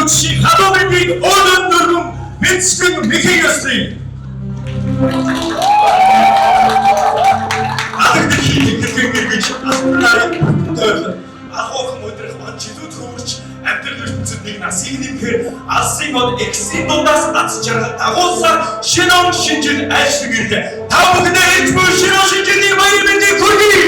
Adalucci, Hadomedik, Odun Durum, Bitspin, Mikayosli. Adagdaki güç aslında Ахох өдрөх мод чилүүд хөвөрч амьдрал ертөнцийн насыг нэмэхээр алсын мод эксийн дундаас аз жаргал дагуулсаар шинэ он шинжил айлшиг ирлээ. Та бүхэндээ энд бүх шинэ он шинжилний баяр мэндийг хүргэе.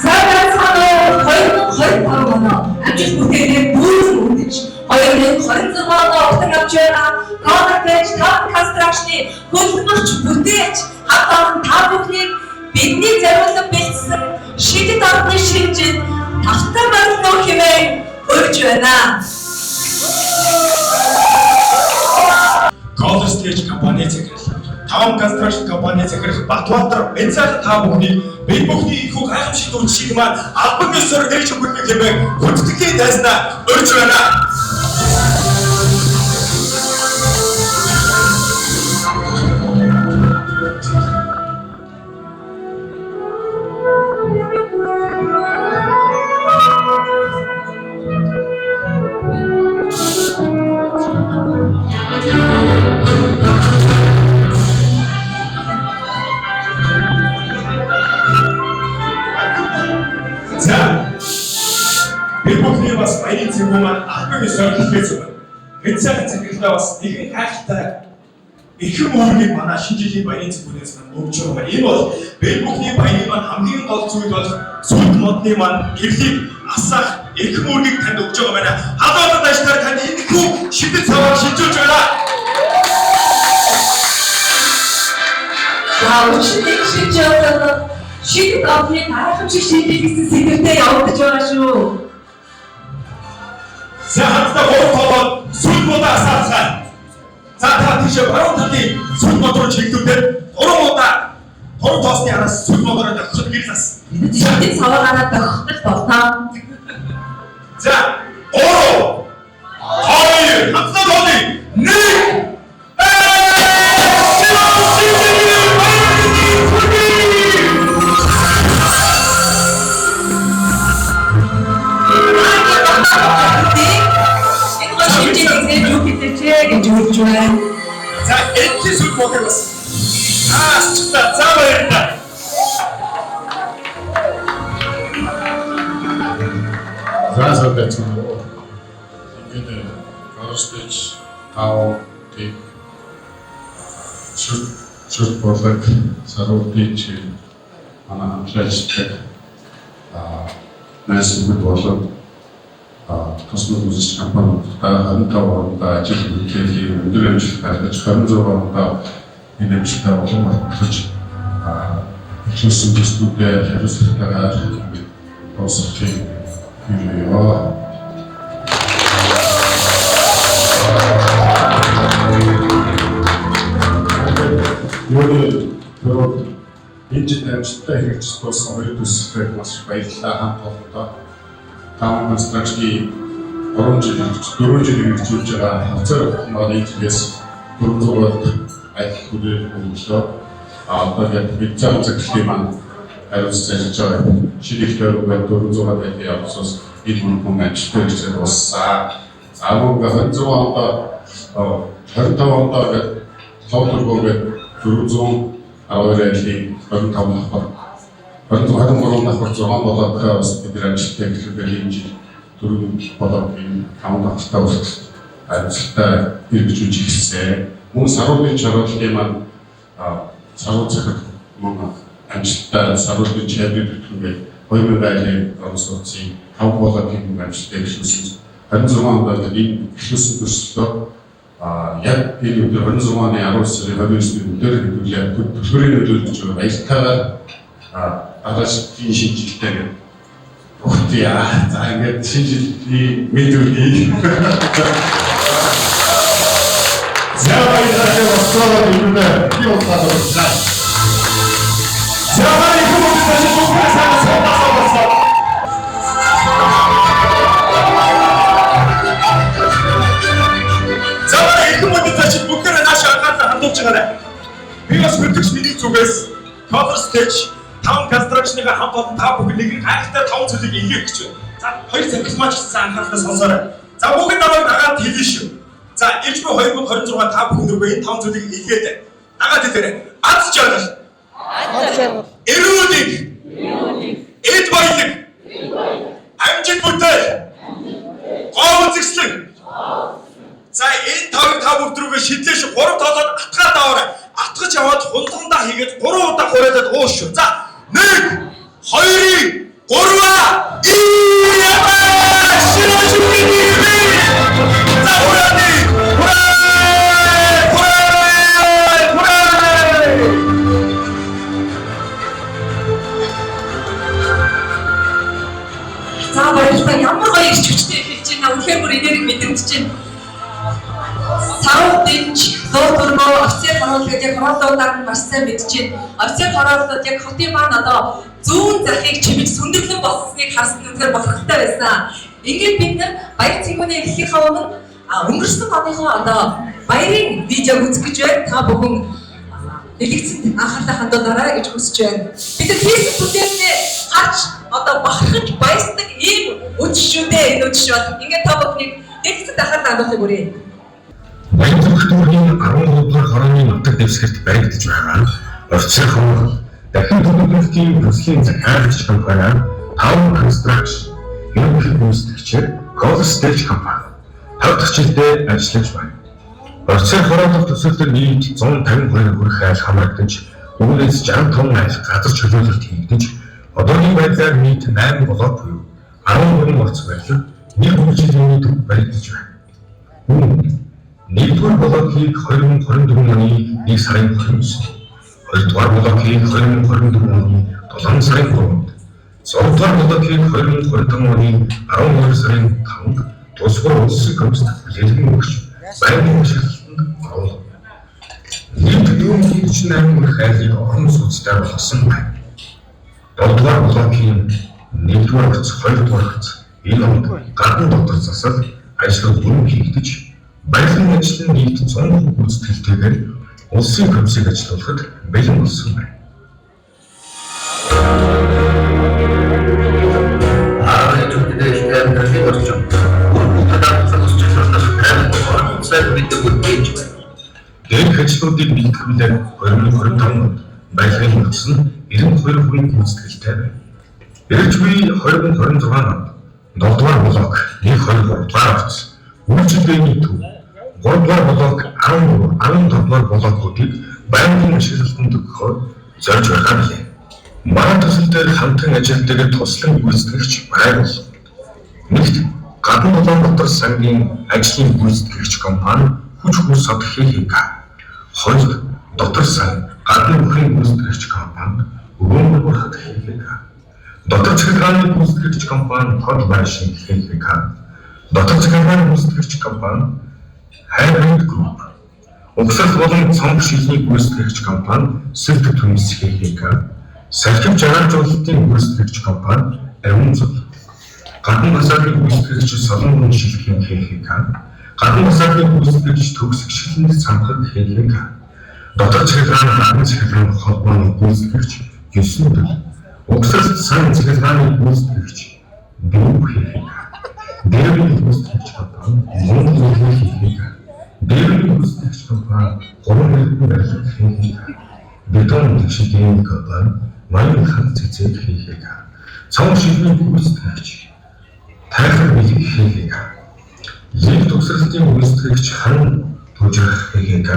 Сайхан 2025 оноо амжилт бүтээлээ бүрэн үнэлж 2026 оноо өгтөн авч байгаа Converge Top Construction-ы хөлбөмбөгч бүтээч хатан та бүхнийг бидний зориулсан бэлдсэн шидэт орны шинжид тавтан барилгын хэмээн өрж байна. Converge компани захирал, Town Construction компани захирал Батбаатар Бензал та бүхний бид бүхний их гайхамшигт үйлчлэг маань албан ёсоор нэрж өгөх хэмээн хүндэтгэлийн тайзнаа өрж байна. Бидний бас баярын цэвэр маань албан ёсоор хэлбэцүү. Бензал захирлаа бас нэгэн хайртай эрхэм үүргийг манай шинэ жилийн баярын цэврээс маань өгч байгаа. Энэ бол бидний баярын маань хамгийн гол зүйл бол сүлд модны маань гэрлийг асаах эрхэм үүргийг танд өгч байгаа байна. Халуун даштаар танд энэ хүү шидэт цаваар шилжүүлж байна. Шидэт шилжүүлээд шидэт авны гайхамшиг шидэт гэсэн сэдвээр явагдаж байгаа шүү. За хамтдаа гурван сүлд модоо асаацгаая. За та тийш баруун талын сүлд мод руу чиглүүлээд 3 удаа 3 тоосны араас сүлд модоор давхад гэрлээс. Шидэт цаваар гараад давхад болтоо. За 3 2 хамтдаа боли 1 За энэ зүйл модер бас. Ачта цааварна. Заасаа бэцэн. Ингээд Converge тав тэг шүт бодлог саруудын чи манай хамтлагчтай нэсвэд болоод тусмал үзэж компаниудаа 25 онд ажил хийх өндөр амжилттай гаргаж 26 онд энэ амжилттай болон батлаж ихсэн төслүүдээ хариуцлагатайгаар босчихъя. Ёо энэ амжилттай хэрэгжиж болсон хоёр төслөд маш баярлалаа хамт олондоо. Town Construction-ийн 4 жил хэрэгжүүлж байгаа хавцаар маань эндээс 400-аад ажил хүрээ өгсөн. Одоо яг бид зам захирлын маань хариуцсан байгаа. Шилэгтээр 400-аад ажил явуулсаас энэ хүн ажилтнаар хийж болсон. За мөн 26 онд 25 онд товторгоог 412 ажлыг 25 давхар 23 давхар 6 болоод бас бид амжилттай эхлүүлээ энэ жил 4 болоод энэ 5 давхартаа хүртэл амжилттай хэрэгжүүлж эхэлсэн. Мөн саруудын чаргалын маань сарууд захирал мөн амжилттай саруудын чаргалын төлөвлөгөө 2000 айлын онцлогчийн 5 болоод энэ амжилттай эхлүүлсэн. 26 онд энэ эхлүүлсэн төслөө яг энэ өдөр 26 оны 19 сарын 29-ний өдөр хэдүүлээ төлбөрийн нөлөөлж байгаа баяртайгаар адаашгийн шинжилгээтэй ухтия за ингээд шинжилгээ мэдүүлгийг за баярлалаа ослоо нүдээ би удаад байна. За баярлалаа бүгд сайн. За баярлалаа бүгд нааш анхаарал хандуулж байгаа. Би бас мэдээж миний зүгээс Converge Town Construction-ыг хамт олон та бүхэн нэг хайртай таван зүйлийг хийх гэж байна. За хоёр захисмаач гэсэн анхааралтай сонсоорой. За бүгд намайг дагаад хэлнэ шүү. За ээлж буй 2026 та бүхэн нөгөө энэ 5 зүйлийг илгээд дагаад хэлээрэй. Аз жаргал. Эрүүл. Эд баялаг. Амжилт бүтээл. Гоо үзэсгэлэн. За энэ тавыг та бүгд рүүгээ шидлээш 3 тоолоод атгаад аваарай. Атгаж аваад хунтгандаа хийгээд 3 удаа хураадад ууш шүү. За 1 2 3 За баярлалаа. Ямар гоё ирч хүчтэй хэлж байна. Үнэхээр бүр энерги мэдрэмж чинь. Саруу дэнч, луу дурмоо, офицер хорооллууд яг хорооллуудаар нь маш сайн мэдж байна. Офицер хорооллууд яг хотын маань одоо зүүн захыг чимэж сүндэглэн болсныг харсан үнэхээр бохирхолтой байсан. Ингээд бид нар баяр цэгүүний эхлэхээ өмнө өнгөрсөн оныхоо одоо баярын видеог үзэх гэж байна. Та бүхэн дэлгэцэнд анхаарлаа хандуулаарай гэж хүсэж байна. Бид нар хийсэн бүтээлээ харж одоо бахархаж баясдаг ийм үдшүүдээ энэ үдш бол ингээд та бүхнийг дэлгэцэнд анхаарлаа хандуулахыг хүргэе. Баярлалт төрийн 12 дугаар хорооны нутаг дэвсгэрт баригдаж байгаа офицер хоног дахин төлөвлөлтийн төслийн захиалагч компани Town Construction ерөнхий гүйцэтгэгчээр Coal Stage компани 5 дахь жилдээ ажиллаж байна. Офицер хороолох төсөлтөд нийт 152 хүрэх айл хамрагдаж, үүнээс 60 тонн айл газар чөлөөлөлт хийгдэж, одоогийн байдлаар нийт 8 блок буюу 13 орц барилга, нэг үйлчилгээний төв баригдаж байна. Нэгдүгээр блокийг 2024 оны 1 сарын 29-нд, хоёрдугаар блокийг 2024 оны 7 сарын 3-нд, зургаадугаар блокийг 2025 оны 12 сарын 5-нд тусгай улсын комиссад хүлээлгэн өгч байнгын ашиглалтанд оруулав. Нийт 48 хүрэх айлыг орон сууцтай болгосон байна. 7-дугаар блокийн 1-р орц, 2-р орц, энэ онд гадна дотор засал ажлууд бүрэн хийгдэж, баялагын ажил нь нийт 100% гүйцэтгэлтэйгээр улсын комиссыг ажилуулахад бэлэн болсон байна. Дээрх ажлуудыг бэлтгэхлээр 2025 онд баялагын нөхцөл нь 92 хүн гүйцэтгэлтэй байна. Ирж буй 2026 онд 7-дугаар блок, 1-2-3-дугаар орц, үйлчилгээний төв, 3-дугаар блок, 17-дугаар блокуудыг байнгын ашиглалтанд өгөхөөр зорж байгаа билээ. Манай төсөл дээр хамтран ажилладаг туслан гүйцэтгэгч байгуул. Нэгт гадна Улаанбаатар сангийн ажлын гүйцэтгэгч компани хүч хурц сод ХХК. Хоёр дотор сан гадна бүхний гүйцэтгэгч компани Өвөнбөр хот ХХК. Дотор захиргааны гүйцэтгэгч компани Хот Байшин ХХК. Дотор захиргааны гүйцэтгэгч компани Хайранд Групп. Угсрал болон цомог шилний гүйцэтгэгч компани Сэлт Түнс ХХК. Салхив жаргалжуулалтын гүйцэтгэгч компани Авинзол. Гадна басаагийн гүйцэтгэгч Солонгон шилхийн ХХК. Гадна басаагийн гүйцэтгэгч Төгсг шилэнд цамхаг ХХК. Дотор захиргааны гадна захиргааны холбооны гүйцэтгэгч 9 төл. Угсрал сан захиргааны гүйцэтгэгч Дүүх ХХК. Дээрийн гүйцэтгэгч компани Монгол ХХК. Дээрийн гүйцэтгэгч компани 3 хэдэн барилга ХХК. Бетон тэгшлийн компани Маяг хат цэцэг ХХК. Цомог шилний гүйцэтгэгч Тайхар бэлэг ХХК. Лиг төгсралтын гүйцэтгэгч Харан Тужрах ХХК.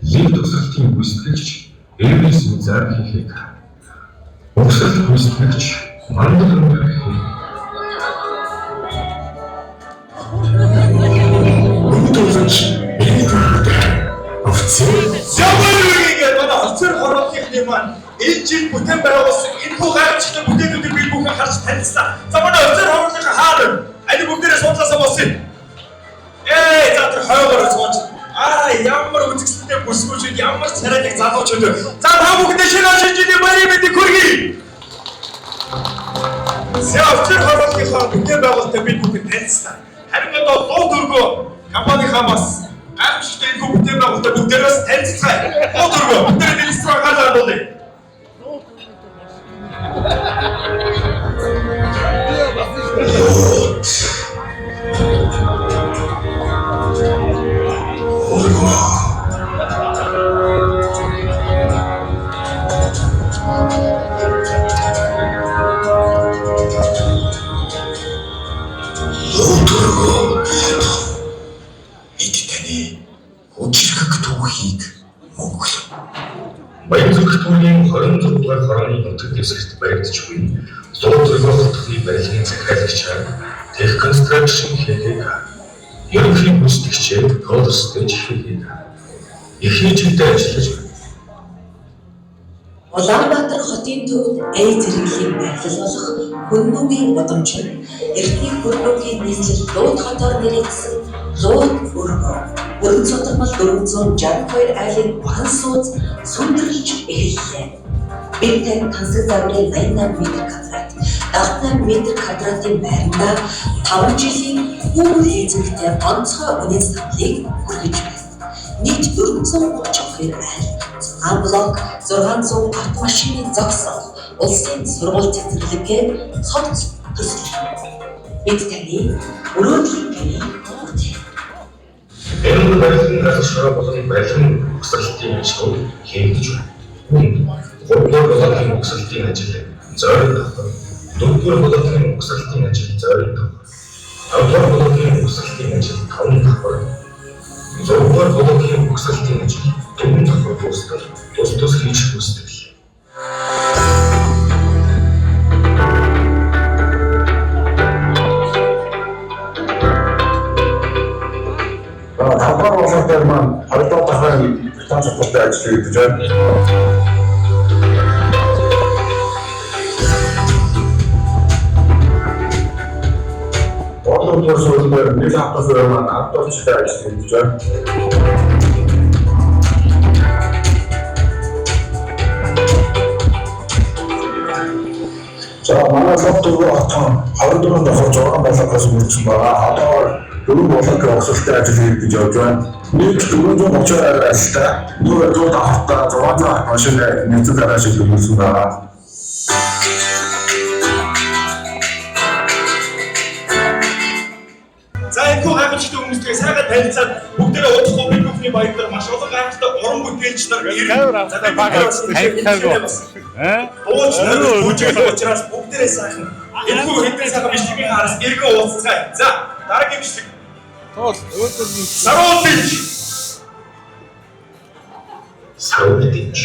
Лиг төгсралтын гүйцэтгэгч Эвис Мизар ХХК. Угсрал гүйцэтгэгч Мандал Өндөр ХХК. Зэмбэрийг манай офицер хорооллын маань энэ жил бүтээн байгуулсан энэ хүү гайхалтай бүтээлүүдийг би бүхэн харж танилцсан. За манай офицер хорооллын хаана али бүгдээрээ суудлаасаа болсон. За тэр хойгоор сууж. Ямар үзэсгэлэнтэй бүсгүүчүүд, ямар царайдаг залуучууд. За та бүхэндээ шинэ шинжлэлийн баярын мэндийг хүргэе. Офицер хорооллын бүтээн байгуулалтаа би бүхэн танилцсан. Харин одоо луу дөргөө компанийнхаа бас гайхалтай энэ бүтээн байгуулалтаа бүгдээрээс танилцгаая. Луу дөргөө бүгдээрээ дэлгэцээр гараад оруулъя. нутаг дэвсгэрт баригдаж буй луу дөрвөн хотны барилгын захиалагчаар тех констракшн хийдэг. Ерөнхий гүйцэтгэгчээр Колостэй хийдэг. Эхний жилдээ ажиллаж байна. Улаанбаатар хотын төвд зэрэглэлийн байрлал болох Хөннөгийн гудамж нь эртний Хөннөгийн нийслэл Лууд хотоор нэрийгдсэн Лууд өргөө. Өргөн судалмал 462 айлын ухан сууц сүндэрлэж эхэллээ. Бид тань тансаг загварын 88 м², 78 м² байранда 5 жилийн хүүр эзэмтэй онцгой үнэт самлыг хүргэж байна. Нийт 432 айл, 6 блок, 600 автомашины зогсоол, улсын сургууль цэцэрлэгээ цогц төсөл. Бид таны өрөөдлийн гэрээ хүртээ. Энэ барилгын газар болон барилгын угсралтын ажил хийгдэж байна. 3-р блокийн угсралтын ажил зөөрөн давхар, 4-р блокийн угсралтын ажил зөөрөн давхар, 5-р блокийн угсралтын ажил 5 давхар, 6-р блокийн угсралтын ажил 4 давхар дуустал тус хийж үүсдэг. Тавгаар болоод маань 2 дахин британ цогцолтой ажил хийж байна. Одоогийн сургуулиуд нэг хавтаа маань 10 жилийн ажил хийж байна. За манай локтог отон 24 дахь 6 балгаас мөрчсөн байгаа. Одоо 4 блокийн угсралтын ажил хийж явж байна. Нийт 432 ажилтай, 4 автаа 600 автомашины нэгэн гараж хийлгүүлсэн байгаа. За энэ гайхамшигт хүмүүстэй сайхан танилцаад бүгдээрээ удахгүй бид бүхний баярлалаа маш олон гайхалтай уран бүтээлч нар Ууч учраас бүгдээрээ сайхан энэ хэдэн сайхан бичлэгийн хараас эргэн уулзцгаая. За дараагийн бичлэг. Саруудинч.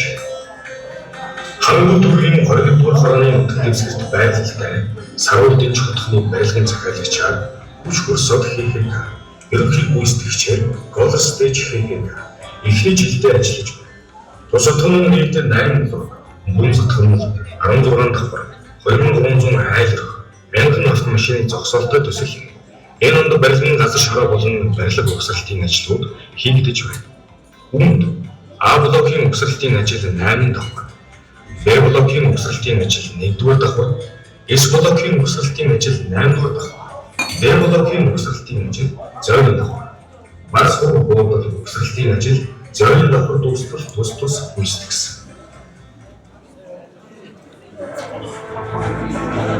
Хамгийн түрүүний 20-р хорооны нутаг дэвсгэрт байрлалтай Саруудинч хотхны барилгын захиалагчаар хүч хөрсөд хийдэг. Ерөнхий гүйцэтгэгчээр Колостэй хийдэг. Эхний жилдээ ажиллаж байна. Тус хотын нийт 8 блок, мөн хотын 16 давхар, 2300 айл өрх, 1000 автомашины зогсоолтой төсөл. Энэ онд барилгын газар шороо болон барилга угсралтын ажлууд хийгдэж байна. Үүнд А блокийн угсралтын ажил 8 давхар, Б блокийн угсралтын ажил 1-р давхар, С блокийн угсралтын ажил 8-р давхар, Д блокийн угсралтын ажил 0 давхар, Марс блокийн угсралтын ажил 0 давхар тус гүйцэтгсэн.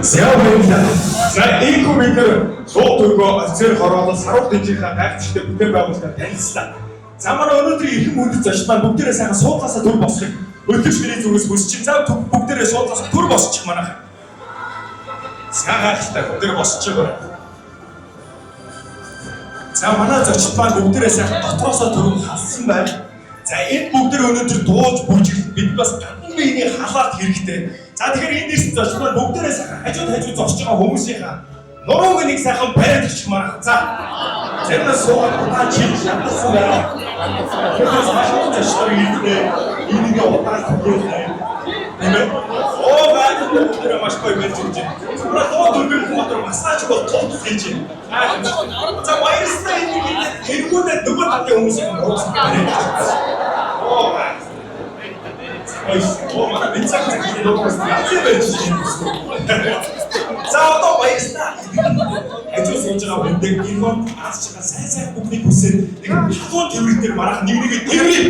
За энэ комментэр сууд өргөө офицер хороолол сарууд дижийнхаа гайхамшигтай бүтээн байгуулалтаар танилцлаа. За манай өнөөдрийн эрхэм хүндэт зочид маань бүгдээрээ сайхан суудлаасаа төр босхыг өдөрч миний зүгээс хүсэж байна. За бүгдээрээ суудлаасаа төр босчих манайх. Сайхан гайхалтай бүгдээрээ босчих байгаа. За манай зочид маань бүгдээрээ сайхан дотроосоо төрөв халсан байна. За энэ бүгдээр өнөөдөр дууж бүжиглэн бид бас гадна биений халаалт хэрэгтэй. За тэгэхээр энэ дэс зочид маань бүгдээрээ сайхан хажууд зогсож байгаа хүмүүсийнхаа нурууг нэг сайхан бариад өгчих манайх. За зэрнээс суугаад удаа чиг шатсан байна. Тэгэхээр хашаа зочдоор ирдээ энийг удаа төлөөлнө. Нэмээ. Оо байна бүгдээрээ маш гоё байж байна. Манай дуу дүрмийн мотор массаж бол тот хийж байна. За баярлалаа энийг тэргүүдэд нөгөө талын хүмүүсийн нуусан бариад. Оо байна. Оо манай бицаг цагийн нуусан яац байж байна. За одоо баярлалаа. Ажил сууж байгаа бэндэг гинон аасчгаа сайн бүгдийг хүсээд нэг халуун тэмрэг дээр марах нэг тэмрэг.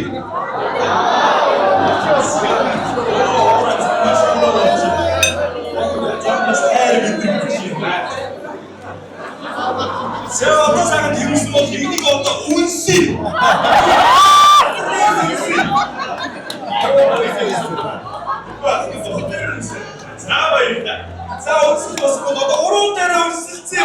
Сэр одоо сайхан тэмрэгсэн бол нэг одоо үнсээ. За баярлалаа. За үнсэл босгоод одоо уруу дээр үнсэлцээ.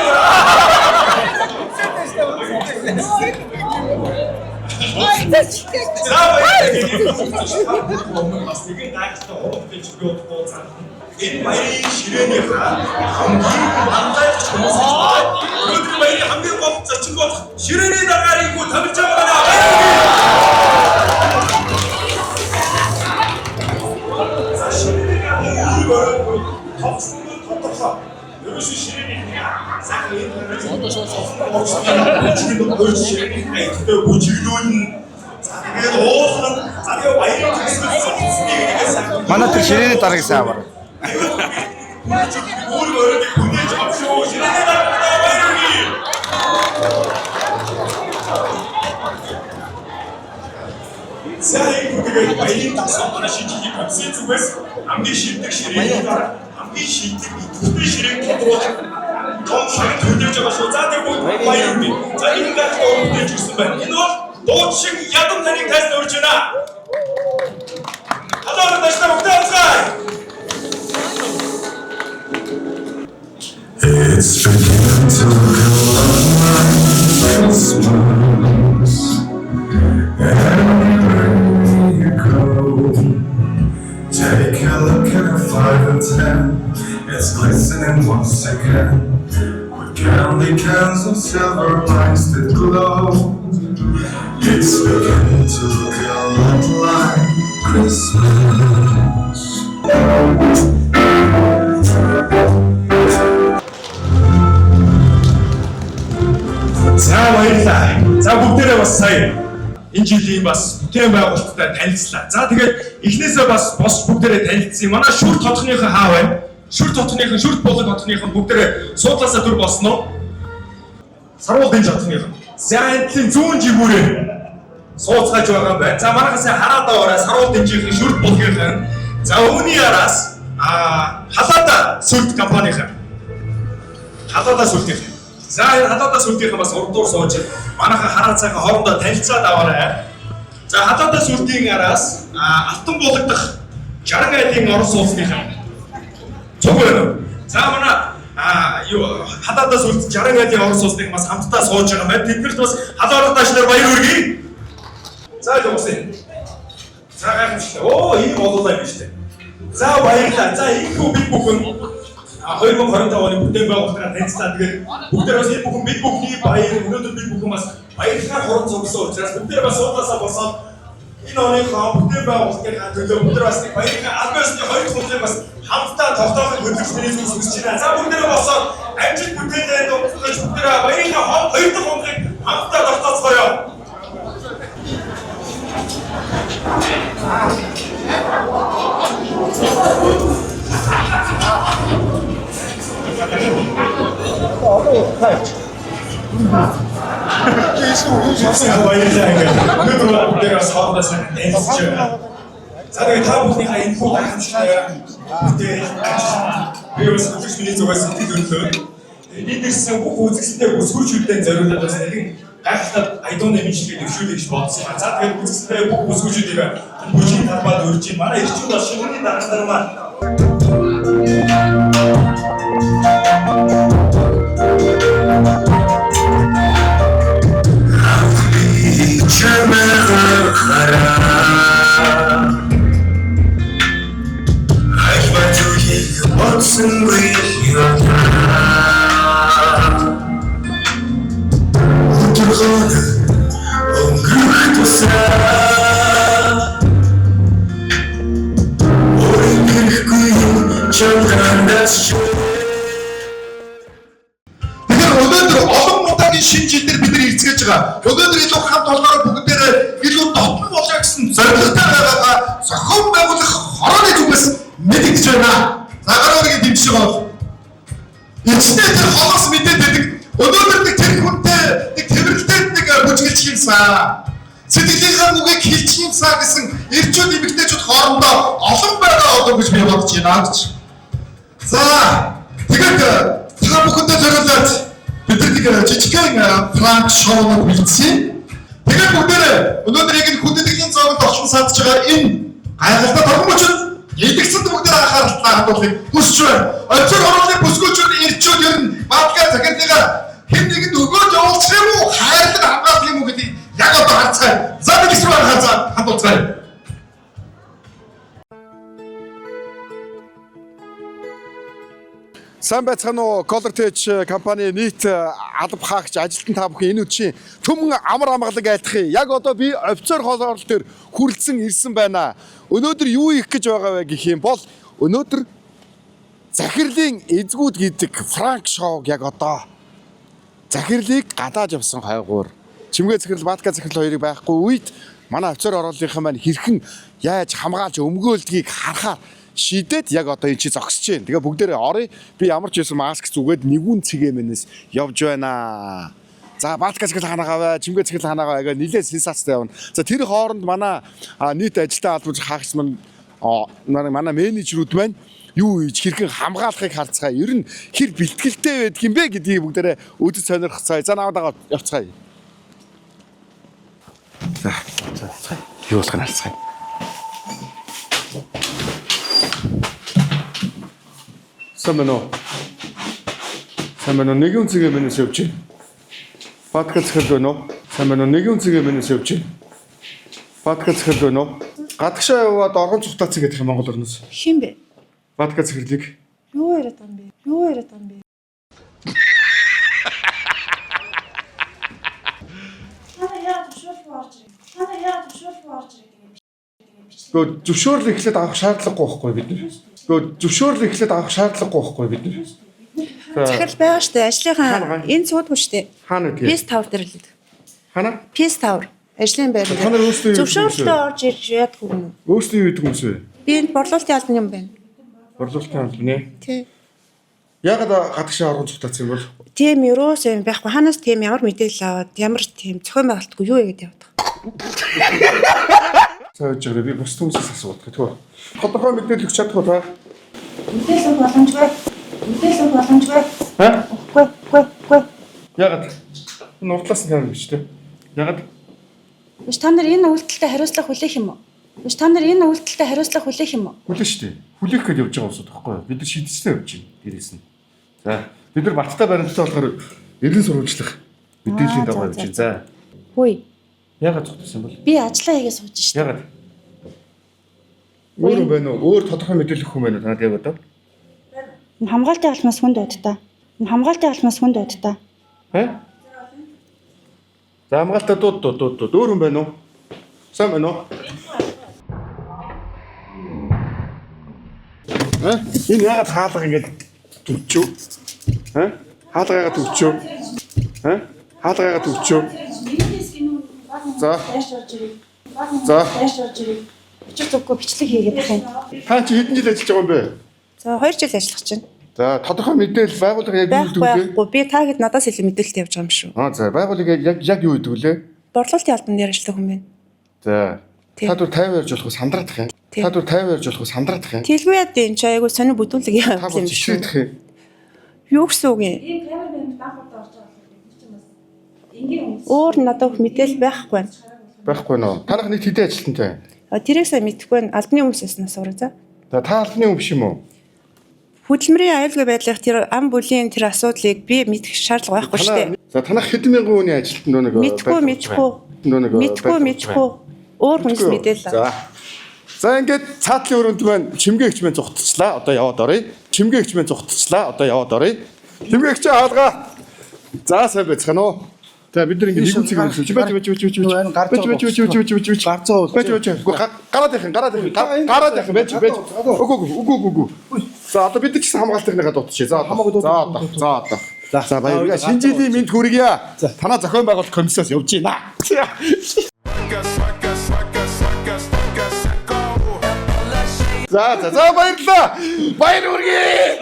За баярлалаа. Бас нэгэн гайхалтай уран бүтээлч бий удахгүй цаана. Энэ баярын ширээнийхээ хамгийн анзаарч хүмүүс байна. Өнөөдөр баярын хамгийн гол зочин болох ширээний даргаарыг бүгд томилж байгаа байна. За ширээний томсон тодорхой. Ерөөсөө ширээний сайхан энэ ширээний бүжиглүүлнэ. Тэгээд уусан заавал баярын Манай тэр ширээний даргаыг сайн аваар. Сайн бүгд баярын тасаа манай шинжлэх процесс зүгээс хамгийн шилдэг ширээний дараа хамгийн шилдэг идэвхтэй ширээг тодруулах том ширээ төлөвлөж байгаа шүү. За тэгвэл баяр үгүй. За энэ гайхалтай уран бүтээлч ирсэн байна. Энэ бол дуучин ядам таныг тайлж өрж байна. Алаа дэштэй бүгдээ амсгай. It's beginning to feel like Christmas. Everywhere you go, take a look at the 5 and 10. It's glistening once again with candy cans of silver lights that glow. It's beginning to look a lot like Christmas. За баярлалаа. За бүгдээрээ бас сая энэ жилийн бас бүтээн байгуулалттай танилцлаа. За тэгээд эхнээсээ бас босч бүгдээрээ танилцсан. Манай шүр тодхныхаа хаа байна? Шүр болог тодхныхаа бүгдээрээ суудлаасаа төр болсноо. Сарвуулын тодхныхаа. За энэлийн зүүн жигүүрээ сууцгааж байгаа юм байна. За манайхаас хараад аваарай. Сарвуулын шүр болгийнхаа. За өвний араас халаада сүлд компанийн. Халаада сүлдийн. За энэ халаада сүлдийн бас урдуур сууж манайхаа хараа цайхан хоорондоо танилцаад аваарай. За халаада сүлдийн араас алтан буулгадах 60 айлын орон сууцныхаа. Цуг байна. За манай халаада сүлд 60 айлын орон сууцных бас хамтдаа сууж байгаа байна. Тэднэрт бас халаалт дашлаар баяр хүргэе. За л уусаа. За гайхамшигтай. Оо ийм болоолаа юм шүү дээ. За баярлалаа. За ийхүү бид бүхэн 2025 оны бүтээн байгуулалтаар танилцлаа. Тэгээд бүгдээ бас энэ бүхэн бид бүхний баяр өнөөдөр бид бүхэн бас баярлахаар хорон зогсон учраас бүгдээ бас суудлаасаа босоод энэ оныхоо бүтээн байгуулалтын төлөө бүгдээ бас баярлахаа албасны хоёр хүнтэй бас хамтдаа тогтоохын хөдөлгөөний зүйлс хүсэж байна. За бүгдээ босоод амжилт бүтээлээ дуусгаж бүгдээ баярлахаа хоёр дахь хоногийг хамтдаа тогтооцгоё. За тэгээд та бүхнийхээ энэ бүх гайхамшигтай бүтээл би бас хөдөлгч миний зүгээс сэтгэл өндлөө. Эдгээрсэн бүх үзэсгэлэнтэй бүсгүүчүүдтэй зориулаад бас нэгэн гайхалтай айдууны мэдлэгийг дэвшүүлэх гэж бодсон юм. За тэгээд үзэсгэлэнтэй бүх бүсгүүчүүдийг бүжгийн талбайд өрж ийн. Манай ирчүүд бас шинэний даргаалал маань өнөөдөр олон удаагийн шинэ жилдэр бид нар ирцгээж байгаа. Өнөөдөр илүү хамт олноор бүгдээрээ илүү дотн болоо гэсэн зорилготой байгаагаа зохион байгуулах хорооны зүгээс мэдэгдэж байна. Загараагийн дэмжиж байгаа. Эцсээ тэр холоос мэдээд байдаг. Өнөөдөр нэг тэр хүнтэй нэг тэмрэлтэй нэг бүжгэлж хийсэн. Сэтгэлийнхаа үгийг хэлж хийсэн гэсэн эрчүүд эмэгтэйчүүд хоорондоо олон байгаа одоо гэж би бодож байна гэж. За тэгээд та бүхэндээ зориулаад бид нэг жижигхэн пранк шоу хийсэн. Тэгээд бүгдээ өнөөдөр яг энэ хүндэтгэлийн зоогт орчин садж байгаа энэ гайхалтай томчууд эдгцэнд бүгдээ анхаарлаа хандуулахыг хүсэж байна. Очир оролцооны бүсгүүчүүд ирчүүд ер нь бадгаа захирлыгаар хэн нэгэнд өгөөж явуулчих юм уу? Хайрлан хамгаалах юм уу юу гэдгийг яг одоо харцгаая. За нэг шиг харцгаа хандуцгаая. Сайн байцгаана уу? Colortech компани нийт алба хаагч ажилтан та бүхэн энэ үдшийн төмөн амар амгалан айлтхыг яг одоо би офицер хоолоор дээр хүрэлцэн ирсэн байна. Өнөөдөр юу их гэж байгаа вэ гэх юм бол өнөөдөр захирлын эзгүүд гэдэг франк шоуг яг одоо захирлыг гадааж явсан хайгуур Чимгээ захирал Баатка захирал хоёрыг байхгүй үед манай офицер оролцооныхан маань хэрхэн яаж хамгаалж өмгөөлдгийг харахаар шийдээд яг одоо энэ чи зогсож байна. Тэгээ бүгдээрээ оръё. Би ямар ч байсан маск зүгээд нэгүн цэгээмэнээс явж байна. За Баатка захирал ханаагаа бай, Чимгээ захирал ханаагаа байга нилээ сенсацтай явна. За тэр хооронд манай нийт ажилтан албан хаагч маань манай менежерүүд маань юу ийж хэрхэн хамгаалахыг харцгаая. Ер нь хэр бэлтгэлтэй байдаг юм бэ гэдгийг бүгдээрээ үзэж сонирхцгаая. За наваагаа явцгаая. За юу болох нь харцгаая. Самэно нэг үнцгээ минус явж байна. Баатка захирал байна уу? Самэно нэг үнцгээ минус явж байна. Баатка захирал байна уу? Гадагшаа яваад оргон цухтаац гэдэг юм Монгол орноос. Хин бэ? Баатка захирлыг. Юу яриад байгаа юм бэ? Юу яриад байгаа юм бэ? Хана яа зөвшөөрөл орж ирэх. Хана яа зөвшөөрөл орж ирэх гэдэг бичлэг. Гэхдээ зөвшөөрөл эхлээд авах шаардлагагүй байхгүй бид нар. Гэхдээ зөвшөөрөл эхлээд авах шаардлагагүй байхгүй бид нар. Захирал байгаа штэ. Ажлынхаа энэ цуудгүй штэ. Хаана гэдэг? Пис тавр дээр л. Хана? Пис тавр. Ажлын байр Та нар өөрсдөө зөвшөөрөлтөөр орж ирж яад хүрнэ. Өөрсдөө юу гэдэг юм бэ? Би энэ борлуулалтын албан юм байна. Борлуулалтын албан нэ. Тий. Ягаад гадагшаа оргон цухтаацсан юм бол? Тийм юурээс юм байхгүй. Ханаас тийм ямар мэдээлэл аваад ямар тийм зохион байгуулалтгүй юу яагаад яваад байгаа. За жишээ би бус хүмүүсээс асуух гэх тоо. Тодорхой мэдээлэл өгч чадахгүй та. Мэдээлэл боломжгүй. Мэдээлэл боломжгүй. Ха? Үгүй. Ягаад? Энэ уртлаас нь тань биш үү? Ягаад? Биш та нар энэ үйлдэлтэй хариуцлага хүлээх юм уу? Биш та нар энэ үйлдэлтэй хариуцлага хүлээх юм уу? Хүлээн шүү дээ. Хүлээх гэж явж байгаа усуд байхгүй юу? Бид нар шийдчихсэн явж байна. Дээрээс нь. За бид нар баттай баримттай болохоор эрен сурвалжлах мэдээллийн дагуу явж байна. За. Хөөе. Ягаад зогтсон бол? Би ажиллаа хийгээ сууж шít. Ягаад? Өөр юм байна уу? Өөр тодорхой мэдээлэл өгөх юм байна уу? Танад яг одоо? Энэ хамгаалтын албанаас хүнд байдтаа. Энэ хамгаалтын албанаас хүнд байдтаа. Ха? За хамгаалтаа дууд. Өөр юм байна уу? Сайн байна уу? Энэ ягаад хаалга ингэж төвчөө? Хаалга ягаад төвчөө? Хаалга ягаад төвчөө? За. Өчиг зүггүй бичлэг хийгээд тах юм. Та чи хэдэн жил ажиллаж байгаа юм бэ? За 2 жил ажиллах чинь. За тодорхой мэдээлэл байгууллага яг юу гэдэг вэ? Байхгүй. Би тагд надаас илүү мэдээлэлтэй явж байгаа юм шүү. За байгууллага яг юу гэдэг вэ? Борлуулалтын албан дээр ажиллах хүн байна. За. Та түр 50 ярьж болох уу сандраадах юм? Та түр 50 ярьж болох уу сандраадах юм? Тэлгүй яд энэ ч айгу сонио бүдүүлэг юм Та бол жишээлдэх юм. Юу гэсэн үг юм? ийм камер баймд анхудаа орж байгаа юм чинь бас энгийн хүмүүс Өөр надад мэдээлэл байхгүй байна. Байхгүй нөө. Танах нэг хэдэн ажилтнтай? Тэрийг сайн мэдэхгүй байна. Албаны хүмүүсээс нь асуурай за. За та албаны хүн биш юм уу? Хөдөлмөрийн аюулгүй байдлах тэр ам бүлийн тэр асуудлыг би мэдэх шаардлага байхгүй шүү дээ. За танах хэдэн мянган хүний ажилтнаа нэг Мэдхгүй. Өөр хүнээс мэдээлэл. За ингээд цаатлын өрөөнд маань чимгээгч маань зугтчлаа. Одоо яваад оръё. Чимгээгч маань зугтчлаа. Одоо яваад оръё. Чимгээгч хаалгаа. За сайн байцгаана уу? За бид нар ингээд нэг үцэг хэлж бач. Гараад яах байж. Үгүй. За одоо бид ч гэсэн хамгаалтынхаа дутчих. За одоо. За баярлалаа. Шинэ жилийн мэнд хүргье. Танаа зохион байгуулалт комиссаас явж байна. За баярлалаа. Баяр хүргэе.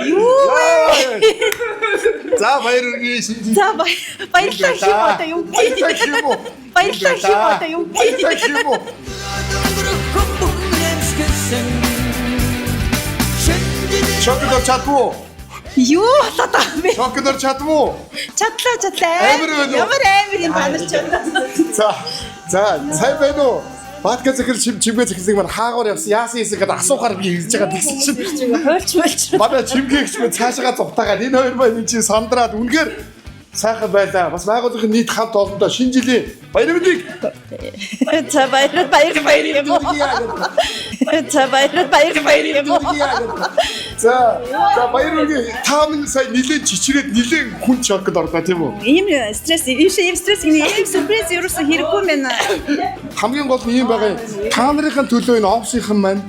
За баяр хүргэе. За баярлалаа хэмээн юм. Баярлалаа хэмээн юм. Шоколад чадвуу. Юу болоод байгаа юм бэ? Шоколад чадвуу. Чадлаа. Ямар амир юм банарч байна. За сайн байна уу? Баатка захирал чимгээ захирлыг маань хаагуур явсан яасан гэдэг асуухаар би хэлж байгаа тэгсэн чинь Хойлч. манай чимгээгч маань цаашаа зугтаагаад энэ хоёр маань энэ чинь сандраад үнэхээр сайхан байлаа. Бас байгууллагын нийт хамт олондоо шинэ жилийн баяр мэндийг. За баяр юм уу? За баяр юм уу? За баяр үргээ та минь сая нилээн чичрээд нилээн хүн шокод орлоо тийм үү? Ийм стресс, ийм стресс ийм сюрприз ерөөсө хэрэггүй мэн. Хамгийн гол нь юм байгаа. Та нарын төлөө энэ офсийнхан маань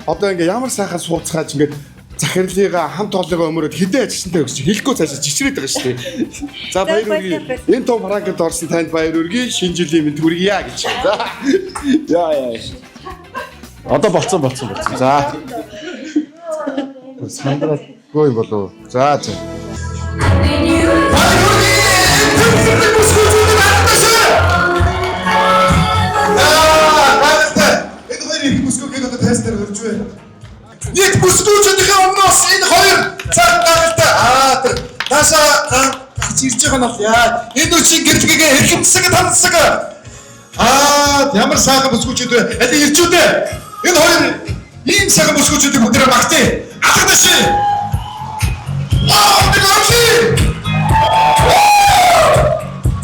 одоо ингээ ямар сайхан сууцгааж ингээд захирлыгаа хамт олонгаа өмөрөд хэдэн ажилчтай өгч хэлэхгүй цаашаа чичрээд байгаа шүү дээ. За баяр үргээ энэ том франкд орсон танд баяр үргээ шинэ жилийн мэнд хүргье гэж. За. Яа. Одоо болцсон. За. Сандраагүй болов. За. Нэг бүсгүүчүүдийн өмнөөс энэ хоёр цаг гаралтай наашаа гарч ирж байгаа нь бол яа энэ үчиг гэрлэгээ хэрхэмсэг тансаг ямар сайхан бүсгүүчүүд вэ аль ирчүүдээ энэ хоёр ийм сайхан бүсгүүчүүдийг бүгдээ магтъя алгадаш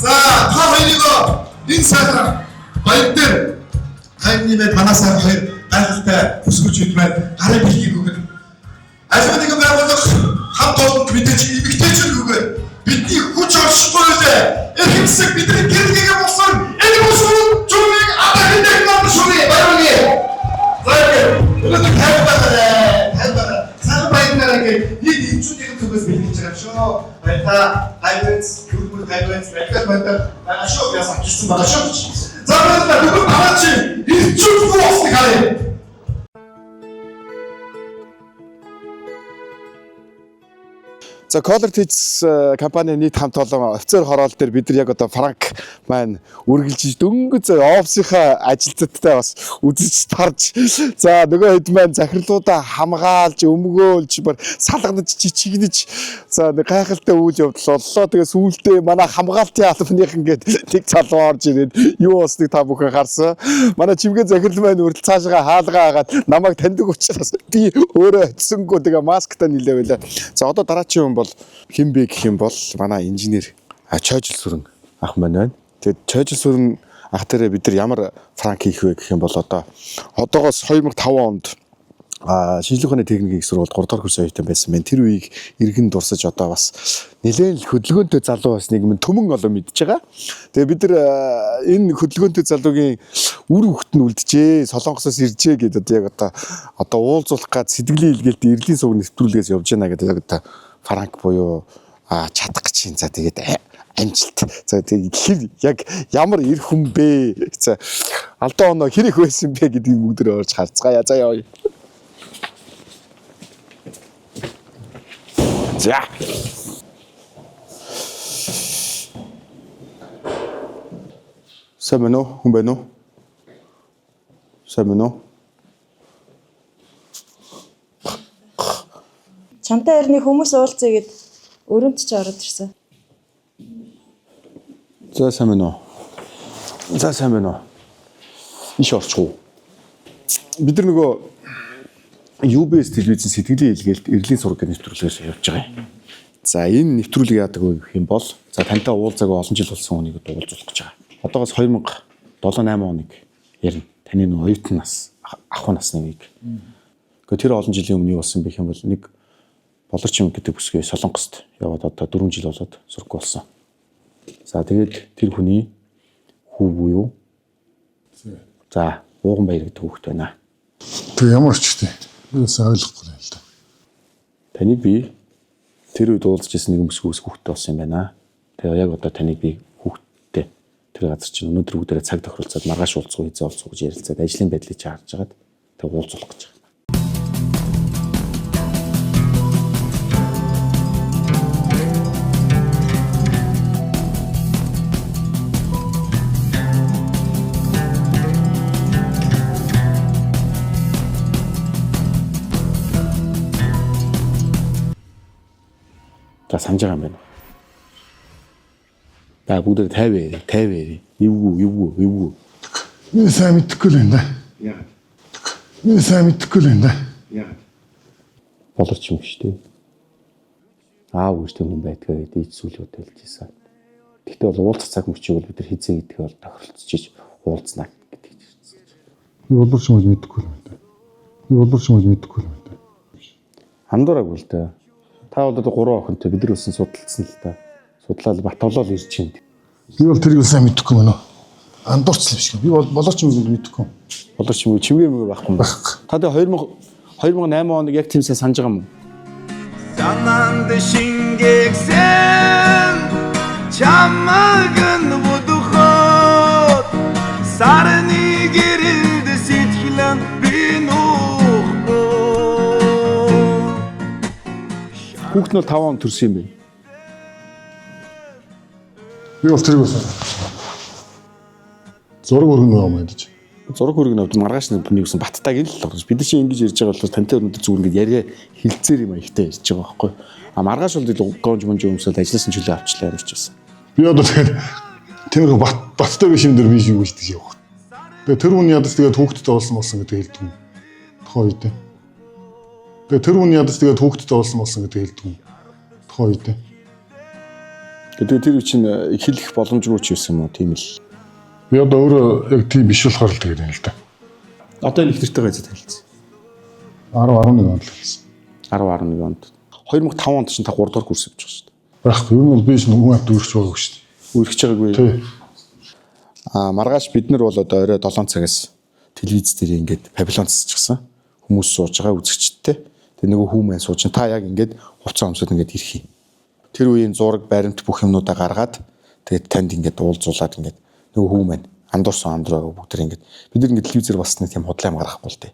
за та хоёроо энэ сайхан баяр дээр хайрниймээ танасаа хоёр гайхалтай бүсгүүчүүд маань гарын бэлгийг өгöd. Аль нэг байгууллага хамт олонд мэдээж эмгтээчүүд өгöd. Бидний хүч оршихгүй үлээ. Эрхэмсэг бидний гэрlэгээ болсон энэ бүсгүүд чүмийг одоо хэдэх нам шүрээ баярны. Өнөөдөр хайртай. Сайн баярнаа нэг эмчүүдийн төгөөс бэлгэж байгаа шүү. Баярлалаа. Хайрц, гүрмүр хайрц, welcome байна. Ашиг яасан гэсэн байгаа шүү. За баярлалаа. Бүгд хамаач ирчүүд болсон харъя. За Color Teach компани нийт хамт олон офицер хороол дээр бид нар яг одоо франк маань үргэлжиж дөнгөж офсийнхаа ажилтнуудтай бас үзэж тарж за нөгөө хэд маань захирлуудаа хамгаалж өмгөөлж бар салганаж чичигнэж за нэг гайхалтай үйл явдал боллоо. Тэгээ сүүлдээ манай хамгаалтын албаных ингээд тэг залуу орж ирээд юу болсныг та бүхэн харсан. Манай чимгээ захирал маань үрдэл цаашгаа хаалгаа хагаад намайг таньдаг учраас би өөрөө очисонгүй тэгээ масктай нилээ байлаа. За одоо дараачийн хүн бол хэн бэ гэх юм бол манай инженер Чойжл Сүрэн ах маань байна. Тэгээд Чойжл Сүрэн ах дээрээ бид нар ямар франк хийх вэ гэх юм бол одоогоос 2005 онд шинжлэх ухааны техникийн их сургуульд 3 дахь курс оюутан байсан байна. Тэр үеийг иргэн дурсаж одоо бас нэлээд хөдөлгөөнтэй залуу бас нэг юм төмөн олон мэдж байгаа. Тэгээ бид нар энэ хөдөлгөөнтэй залуугийн үр хөвгт нь үлджээ, Солонгосоос иржээ гэдэг одоо уулзуулах гад сэтгэлийн илгээлт эрлийн сувг нэвтрүүлгээс явж байна гэдэг одоо франк буюу чадах гэж юм. За тэгээд амжилт. За тэгээд хэр яг ямар эр хүн бэ? За алдаа оноо хэр их байсан бэ гэдгийг бүгд орж харцгаая. За яа. За. Сэмэнэ хүн бэ нөө? Сэмэнэ. Чамтай ирний хүмүүс уулзъя гэд өрөөнд ч ороод ирсэн. За сайн байна уу? За сайн байна уу? Иш орчихгүй. Бид нар нөгөө UBS телевизийн сэтгэлийн илгээлт эрлийн сургуулийн нэвтрүүлгээс явж байгаа юм. За энэ нэвтрүүлэг яадаг вэ гэх юм бол за тантай уулзаагүй олон жил болсон хүнийг уулзуулах гэж байгаа. Одоогоос 2007-8 хоног ярина. Таны нөгөө оюутан нас, ах насны үеиг. Гэхдээ тэр олон жилийн өмнө юу болсон бэ гэх юм бол нэг болорч юм гэдэг бүсгүй Солонгост яваад одоо 4 жил болоод сургууль болсон. За тэгээд тэр хүний хүү буюу за Ууган Баяр гэдэг хүүхэд байна. Тэг ямар ч тийм. Би сайн ойлгохгүй юм л да. Таныг би тэр үед уулзж ирсэн нэгэн бүсгүйс хүүхэдтэй болсон юм байна. Тэгээ яг одоо таныг би хүүхэдтэй тэр газар чинь өнөөдөр бүгдээрээ цаг тохиролцоод маргааш уулзах гэж ярилцаад ажлын байдлыг чаарж агаад тэг уулзуулах гэж байна. За санаж байгаа юм байна. Та бүгд 50. Эвгүй. Би сайн мэдэхгүй л энэ. Яагаад? Би сайн мэдэхгүй л энэ. Яагаад? Болорч юм шүү дээ. Аав гэртээ хүн байдгаа гэдэг ич сүлүүд хэлж ийсэн. Гэхдээ бол уулзах цаг мөчийг бол бид нар хийзээ гэдгийг бол тохиролцож уулзнаа гэдэг. Би боловч юм мэдхгүй юм байна. Би боловч юм мэдхгүй юм байна. Андуураагүй л дээ. Та бол одоо 3 охинтой бид нар өсөн судалсан л та. Судлаад Батовлол ирж чинь. Би бол тэрийг сайн мэдхгүй мөн үү. Андуурцсан биш. Би бол боловч юм мэдхгүй. Боловч юм чимгээ мөгөө байхгүй юм байна. Та тэгээ 2008 онд яг тиймсээ санаж байгаа юм уу? Санаанд шингээгсэн чамаг нүдхөд сарны гэрэлд сэтгэлэн би нөхөө. Хүүхэд нь 5 он төрсөн юм бэ. Би бол тэрийг сайн. Зураг өргөн юм мэдэж. Зураг хөргөн авд маргааш нүдний гэсэн баттайг л л орж. Бид нар чинь ингэж ярьж байгаа бол тантай өнөдр зүгээр ингэж яриа хилцээр юм аягтай ярьж байгаа байхгүй. А маргааш бол гонж монж өмсөд ажилласан чөлөө авчлаа ямарч байсан. Би одоо тэгээд тэр баттай биш юм дээр би юу гэж тийм явах. Тэгээд тэр хүн ядаж тэгээд хүүхдэд олсон гэдэг хэлдэг юм. Тухайн үед. Тэгээд тэр хүн ядаж тэгээд хүүхдэд олсон гэдэг хэлдэг юм. Тухайн үед. Тэгээд тэр чинь хэлэх боломжгүй ч байсан юм уу тийм л. Би одоо өөрөө яг тийм биш болохоор л тэгээд юм л да. Одоо их нэртэйгээ зэт хэлсэн. 10-11 онд л хэлсэн. 10-11 онд. 2005 онд чинь та 3 дахь курс явж байгаа шүү дээ. Байхгүй юм бол би ч нөгөө хавд үргэлж байгаагүй шүү дээ. Үргэлж байгаагүй. Тий. Маргааш бид нар бол одоо орой 7 цагаас телевиз дээр ингээд павильонцчихсан. Хүмүүс сууж байгаа үзэгчдтэй. Тэгээ нөгөө хүмүүс сууж та яг ингээд хувцас өмсөд ингээд ирэх юм. Тэр үеийн зураг, баримт бүх юмнуудаа гаргаад тэгээд танд ингээд уулзуулаад ингээд нөгөө хүмүүс андуурсан амдраа бүгд тэр ингээд бид нар ингээд телевизээр басны тийм худлаа юм гаргахгүй л дээ.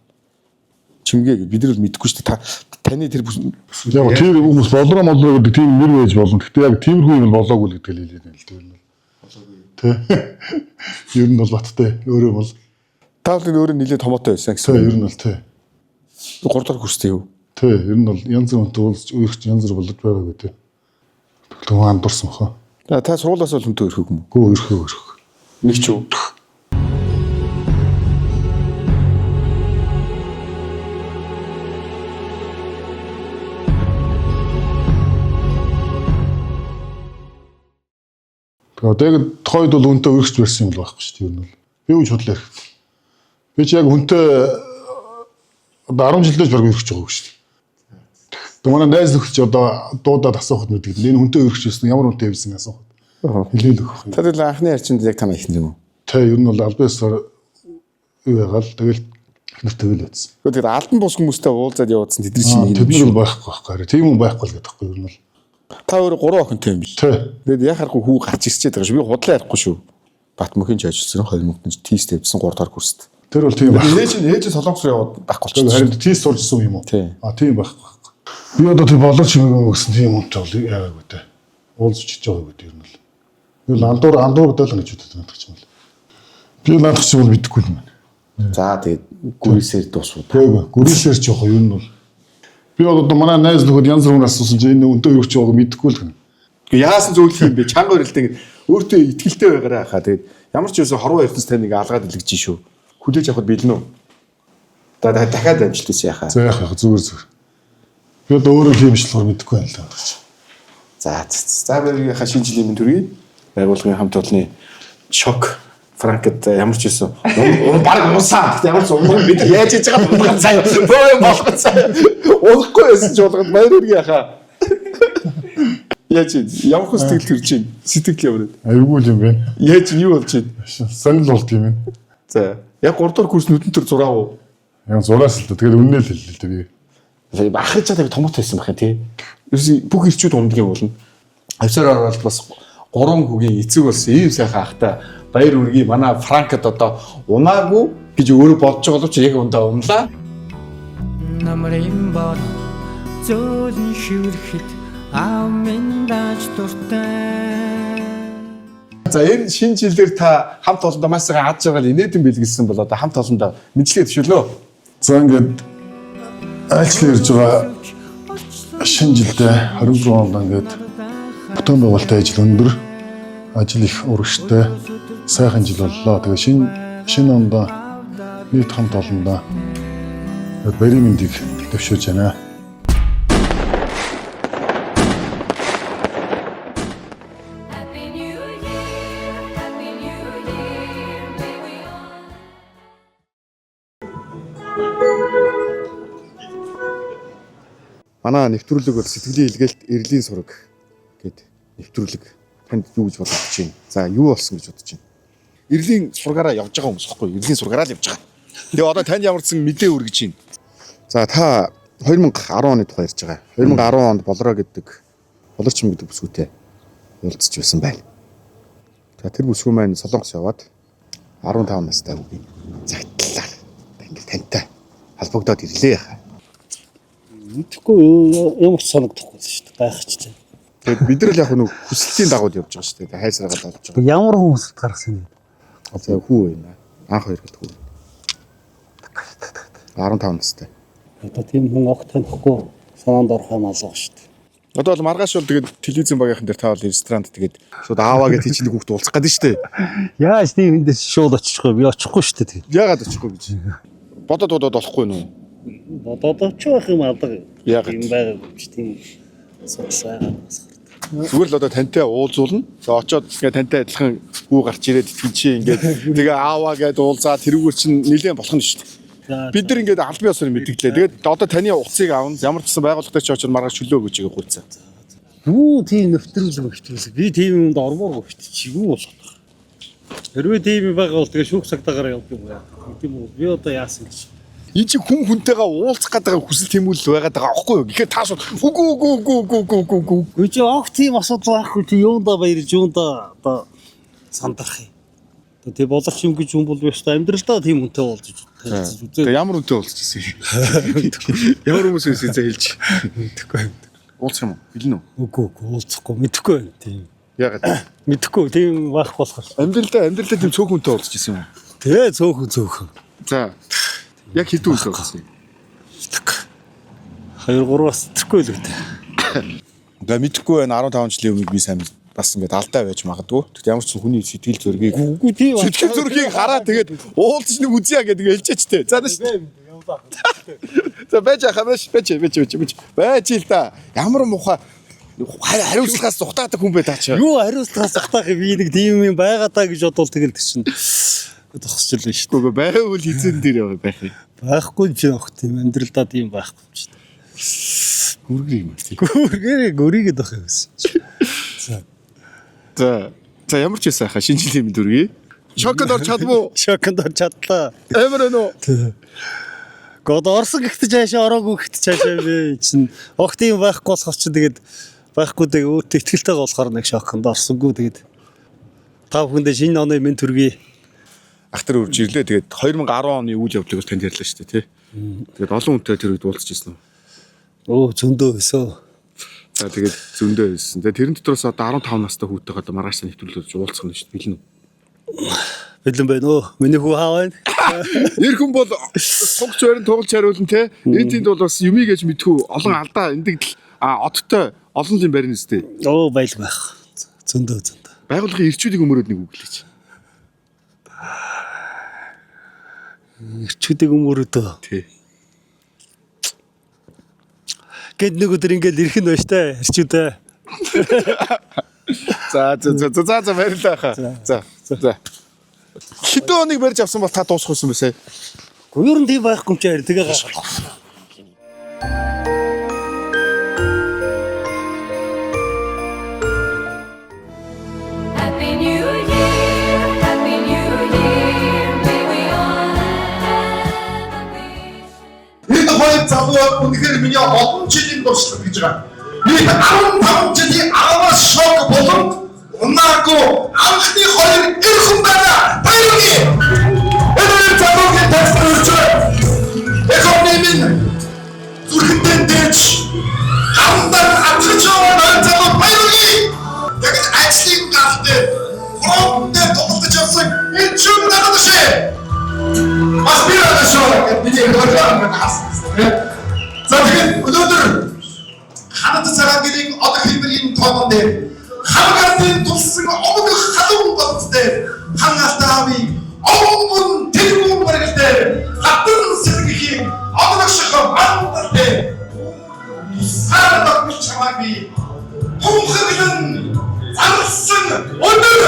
Чимгээ бид нар л мэдэхгүй шүү дээ. Таны тэр яг тэр хүмүүс болроо гэдэг тийм нэр байж болно. Гэхдээ яг тиймэрхүү юм болоогүй л гэдэг л хэлээд байна л дээ. Болоогүй. Тэ. Ер нь бол баттай. Өөрөө бол таавлын өөрөө нэлээд томоотой байсан гэсэн. Тэ ер нь бол тэ. 3 дахь курстэй юу? Тэ ер нь бол янз бүрийн уулз өөрч янз бүр болоод байгаагүй тэ. Тэгвэл андуурсан баха. Та сургуулаас бол хүнтэй өрхөг юм уу? Гөө өрхөө. Нэг ч юу? Тэгээд тохойд бол үнтэй өргөж байсан юм л байхгүй шүү дээ. Ер нь бол би үуч бодлоо хэрэгтэй. Би ч яг үнтэй одоо 10 жилдээ баг өргөж байгаагүй шүү дээ. Тэгээд манай найз нөхөд ч одоо дуудаад асуухад мэддэг. Энэ үнтэй өргөж байсан ямар үнтэй байсан асуухад. Хэлээл өгөх. Та тэгэл анхны харьцанд яг танаа ихнэр юм уу? Тэ ер нь бол албаасаар юу ягаал тэгэл ихнэр тэгэл байсан. Тэгээд албан бус хүмүүстэй уулзаад явуулсан тэдний чинь нэг юм бол байхгүй. Тийм хүн байхгүй л гэдэг байхгүй ер нь бол. Та өөрөө 3 охинтой юм бил. Тэгээд яхахгүй хүү гарч ирчээд байгаа шүү. Би худлаа ярихгүй шүү. Бат мөхийн ч ажилласан 20 мөнгөнд тийс тавьсан 3 дахь курст. Тэр бол тийм байна. Ээж солонгос руу яваад байхгүй ч. Харин тийс сурчсан юм уу? Тийм байхгүй. Би одоо тийм болооч юм гэсэн тийм юмтай бол яагаагүй дээ. Уулзч хийж байгаагүй дээ ер нь л. Юу андуур даална гэж боддог надад ч юм бол. Би надад ч бол мэдэхгүй юм байна. За тэгээд гүрээсээр дуусвал. Тэгэхгүй. Гүрээсээр ч явах ер нь бол. Би одоо манай найз нөхөд янз бүрээр асуусан чинь энэ өнтөө юу ч байгааг мэдэхгүй л гэнэ. Гэхдээ яасан зөвлөх юм бэ? Чанга өрөлтөө ингэ өөртөө итгэлтэй байгаарай хаа. Тэгээд ямар ч юусэн хорвоо ертөнц таныг алгаад илгэж шүү. Хүлээж авахд бэлэн үү? Дахиад амжилттай яхаа. За яхаа зүгээр. Би одоо өөрөө хиймшлээр мэдэхгүй байна л гэж. За би шинэ жилийн мэнд төргий. Байгууллагын хамт олонны шок Франкет ямар ч юусэн баг унсаа. Гэхдээ ямар ч унган бид яаж хийж байгаа юм цаа. Бөө болох цаа. Унахгүй байсан ч болгоод баяр үргээ яхаа. Яаж ямар хөө сэтгэл төрж байна? Сэтгэл яваад. Айгүй юм байна. Яаж юу болж байна? Санал болт юм байна. За яг 3 дахь курс нүдэн төр зураа уу? Яг зураас л тэгэл үннээ л хэлээ л дээ би. Бахаж чадаг томот байсан бахын тий. Ерөөс бүх ирчүүд ундгийн болно. Авсаар ороод бас 3 хүүгийн эцэг болсон ийм сайхан ахтай баяр үргээ манай Франкет одоо унаагүй гэж өөрөө бодож байгаа ч яг ундаа унлаа. Намрын бор зөөлөн шүрхэд амин даж дуртай. За энэ шинэ жилээр та хамт олондоо маш сайхан хадж байгаа л инээдэн бэлгэлсэн бол одоо хамт олондоо мэдлэгээ төшөөлөө. За ингээд ажил ирж байгаа шинэ жилдээ 26 онд ингээд бүтээн байгуулалтын ажил өндөр ажил их урагштай сайхан жил боллоо. Тэгээ шинэ онд нийт хамт олондоо баярын мэндийг төвшөөж байна. Манай нэвтрүүлэг бол сэтгэлийн илгээлт эрлийн сураг гэдэг нэвтрүүлэг. Танд юу гэж бодож байна? За юу болсон гэж бодож байна? Эрлийн сургаараа явж байгаа хүмүүс баггүй. Эрлийн сургаараа л явж байгаа. Тэгээ одоо танд ямар ч мэдээ үргэж байна. За та 2010 оны тухай ярьж байгаа. 2010 онд болроо гэдэг болорчин гэдэг бүсгүйтэй уулзч байсан байна. За тэр бүсгүй маань Солонгос яваад 15 настай үгүй цагтлаа. Ингээд тантай холбогдоод ирлээ яхаа. Мэдхгүй ямар ч санагдахгүй шүү дээ. Байх ч тийм. Тэгээд бид нар л яг нэг хүсэлтийн дагуу явж байгаа шүү дээ. Хайсраагаад болж байгаа. Ямар хүмүүст гаргасан юм? Одоо хүү байна. Анх хоёр гэдэг хүү. 15 настай. Одоо тийм хүн огт танихгүй санаанд орох юм алга шүү дээ. Одоо бол маргааш бол тэгээд телевизэн багийнхан дээр та бол ресторанд тэгээд шууд ааваа гэж тийч нэг хүүхд уулзах гэдэг шүү дээ. Яаж тийм хүндээс шууд очихгүй би очихгүй шүү дээ. Яагаад очихгүй гэж. Бодоод болохгүй нүү. Бодоод очих байх юм алга. Яагаад юм байгаад ч тийм сонсоо. Зүгээр л одоо тантай уулзуулна. За очоод ингээ тантай адилхан хүү гарч ирээд итгэжээ ингээд тэгээ ааваа гэдээ уулзаа тэрүүгээр чинь нэлээд болох нь шүү дээ. Бид нар ингээд албан ёсоор мэдгэлээ. Тэгээд одоо таны утсыг аавна. Ямар ч гэсэн байгууллагатай ч очоод маргааш чөлөө өгөөч гэж гуйцаа. Юу тийм нэвтрүүлэг. Би тийм юмд ормоор гүйчих. Юу болох вэ? Хэрвээ тийм байгаа бол тэгээ шүүх цагтаагаар явдаг юм байна. Тийм үү? Би одоо яасан гэж. Энэ чи хүн хүнтэйгээ уулзах гэдэг хүсэл тэмүүлэл байгаад байгаа аахгүй юу? Гэхдээ та шууд үгүй. Үгүй чи огт тийм асуудал байхгүй чи юундаа баярлж юундаа одоо сандарах юм. Тэгээ боловч юм гэж юм бол ёстой амьдралдаа тийм хүнтэй уулзаж үзээ. Тэгээ ямар хүнтэй уулзаж ирсэн юм? Ямар хүмүүс байсан зэ хэлж. Мэдэхгүй. Уулзах юм уу? Хэлнэ үү? Үгүй уулзахгүй мэдэхгүй байна тийм. Яагаад? Мэдэхгүй тийм байх болохоор. Амьдралдаа тийм цөөхөн хүнтэй уулзаж ирсэн юм уу? Тэгээ цөөхөн. За. Яг хэдэн үйл болсон юм? 2-3-аас тэхгүй л үү. Тэгээ мэдэхгүй байна 15 жилийн өмнө би сайн бас ингээд алдаа байж магадгүй. Тэгт ямар ч хүний сэтгэл зөргийг үгүй тийм сэтгэл зөргийг хараад тэгээд уулзч нэг үзье гэдэг хэлжээч тээ. За дэш. За байж хамааш байж л та. Ямар муухай хариуцлагаас зүхтаадаг хүн бай таа чи. Юу хариуцлагаас зүхтаах би нэг тийм юм байгаа даа гэж бодвол тэгэл чинь тохсчлаа шүү дээ. Үгүй байвал хизэн дээр байх юм. Байхгүй ч явах тийм амьдралдаа тийм байхгүй ч шүү Гүргэр юм. Гүрийгээд байх юм. За ямар ч байсан хаа шинэ жилийн мэнд үргэе. Шоконд орч чадвуу? Шоконд орч чадлаа. Амар нөө. Гол орсон гэхдээ цаашаа ороогүй гэхдээ цаашаа би чинь огт юм байхгүй болохоор чи тэгээд байхгүй дээ өөртөө ихтгэлтэй болохоор нэг шоконд орсонгүй тэгээд та бүхэндээ шинэ оны мэнд төргий. Ахтар үрж ирлээ. Тэгээд 2010 оны үйл явдлыг танд ярьлаа шүү дээ, тий. Тэгээд олон хүнтэй тэр үед уулзч ирсэн үү? Оо зөндөө өсөө. За тэгээд зөндөө байсан. Тэгээд тэрэн дотроос одоо 15 настай хүүтэйгээ одоо маргааш нэвтрүүлж уулзах нь шүү дээ. Бэлэн үү? Бэлэн байна уу? Миний хүү хаа байна? Нэр хүн бол цугч барин тоглож хариулна, тий. Энд тэнд бол бас юмий гэж мэдхүү олон алдаа эндэгдэл одтой олон юм барина үстэй. Оо баял байх. Зөндөө. Байгууллагын ирчүүдийг өмөрөөд нэг үглээч. Ирчүүдийг өмөрөөдөө. Тий. Гэт нэг өдөр ингээл ирэх нь байж таа ирчүүдээ. За баярлалаа хаа. За. Хэдэн оныг барьж авсан бол та дуусах байсан бэсэ? Гүр нь тийм байхгүй юм чи харин тэгээ гаш. Залуу үнэхээр миний олон жилийн туршлага гэж байгаа. Би 15 жилийн аваас шок болон унаагүй анхны хоёр ирхэн байна. Баярлалаа. Энэ залуугийн тасралч. Экономийн зүрхэндээ дэж хамтан авчиж байгаа залуу баярлалаа. Яг ажлын галдээ фронтд тоглож явсан энэ чүм надад бас би надад бидний хөдөлгөөн За тэгээд өнөөдөр ханад цагаагийн одоо хэлбэрийн тоон дээр хамгаалалтын тулсан омог халуун болцтой хангаалтаавын омгон тэргүүн барилдээ хатан сэргэхийн одогших мандалтай сардаг чамаагийн хумхаглан зарсан өнөр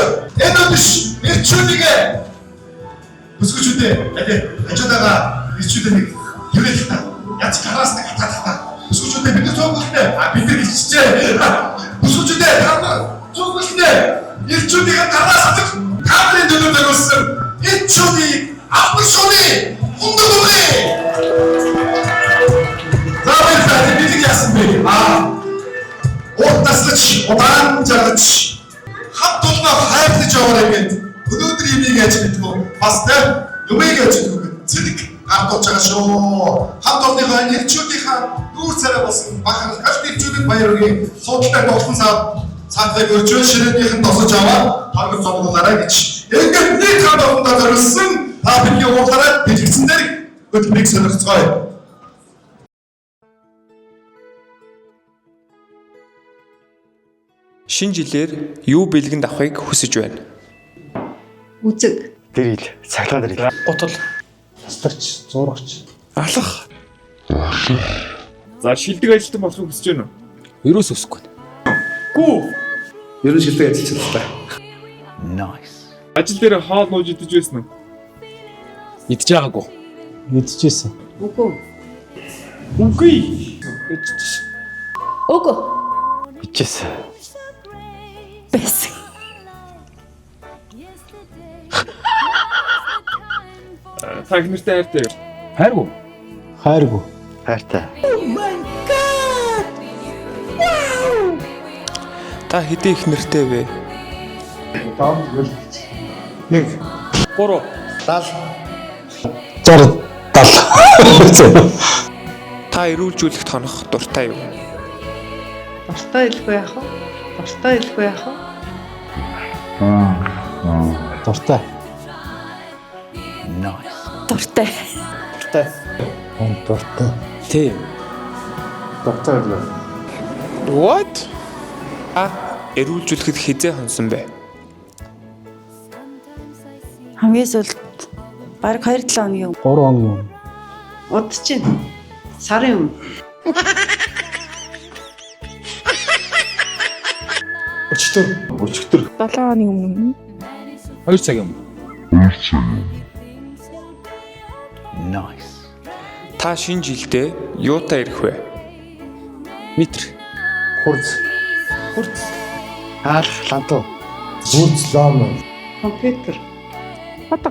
энэ биш ирчүүдийг бүсгүүчүүдээ хажуудаага ирчүүдээ нэг юуэлээ та яц гараас нэг хатаад Бүсгүүчүүдээ бид цуглуулнэ. Бид нар хичжээ. Бүсгүүчүүдээ цуглуулнэ. Ирчүүдийн гараас хатах кабель дөрөв дөрөвсөн. Ирчүүдийн авах шоны хундаг өгье. Заавал бид яасан бэ? Уутаслаж, удаан жаргаж хат тулнаа хайрлаж яваарай гэд өнөөдөр энийг яаж мэдгүй бас тэ юмыг яаж мэдгүй зэрэг хатуулж байгаа шүү. Хат толныхаа нэрчүүдийнхаа дүүр царай болсон бахар галт нэрчүүдэд баяр хүргэе. Суудалтай болсон цаадыг өржөө ширээнийхэн тосож аваад харгад цуглуулаарай гэж. Ингээд нэг хат толгонд зориулсан та бидний уурлаарай дэлгэцэн дээр өдөртийг сонирхцгоё. Шинэ жилээр юу бэлгэнд авахыг хүсэж байна? Үзэг. Дэрил, цахилгаан дэрил. Гутал. Таслагч, зурагч. Алах. За шилдэг ажилтан болохыг хүсэж байна уу? Ерөөс өсөхгүй. Гүү. Ер нь шилдэг ажиллаж чадлаа. Nice. Ажил дээр хоол нууж идэж байсан уу? Идэж байгаагүй. Мэдчихсэн. Үгүй. Үгүй. Үгүй. Идчихсэн. Бэс. Та их нэртэй хайртай юу? Хайргүй. Хайргүй. Хайртай. Та хэдийн их нэртэй вэ? 1 3 60 70. Та эрүүлжүүлэх тонох дуртай юу? Дуртай илгүй яах вэ? Дуртай илгүй яах вэ? Дуртай. Дуртай. Дуртай. Дуртай. Тийм. Дуртай л. What? Эрүүлжүүлэхэд хизээ хонсон бэ? Хамгийн сүүлд бараг 2-7 хоногийн 3 хоногийн өмнө. удаж чинь сарын өмнө. Өчигдөр. 7 хоногийн өмнө. 2 цагийн өмнө. Nice. Та шинэ жилдээ юутай ирэх вэ? Метр. Хурц. Хаал, лантуу. Зүүц лам. Компьютер. Хата.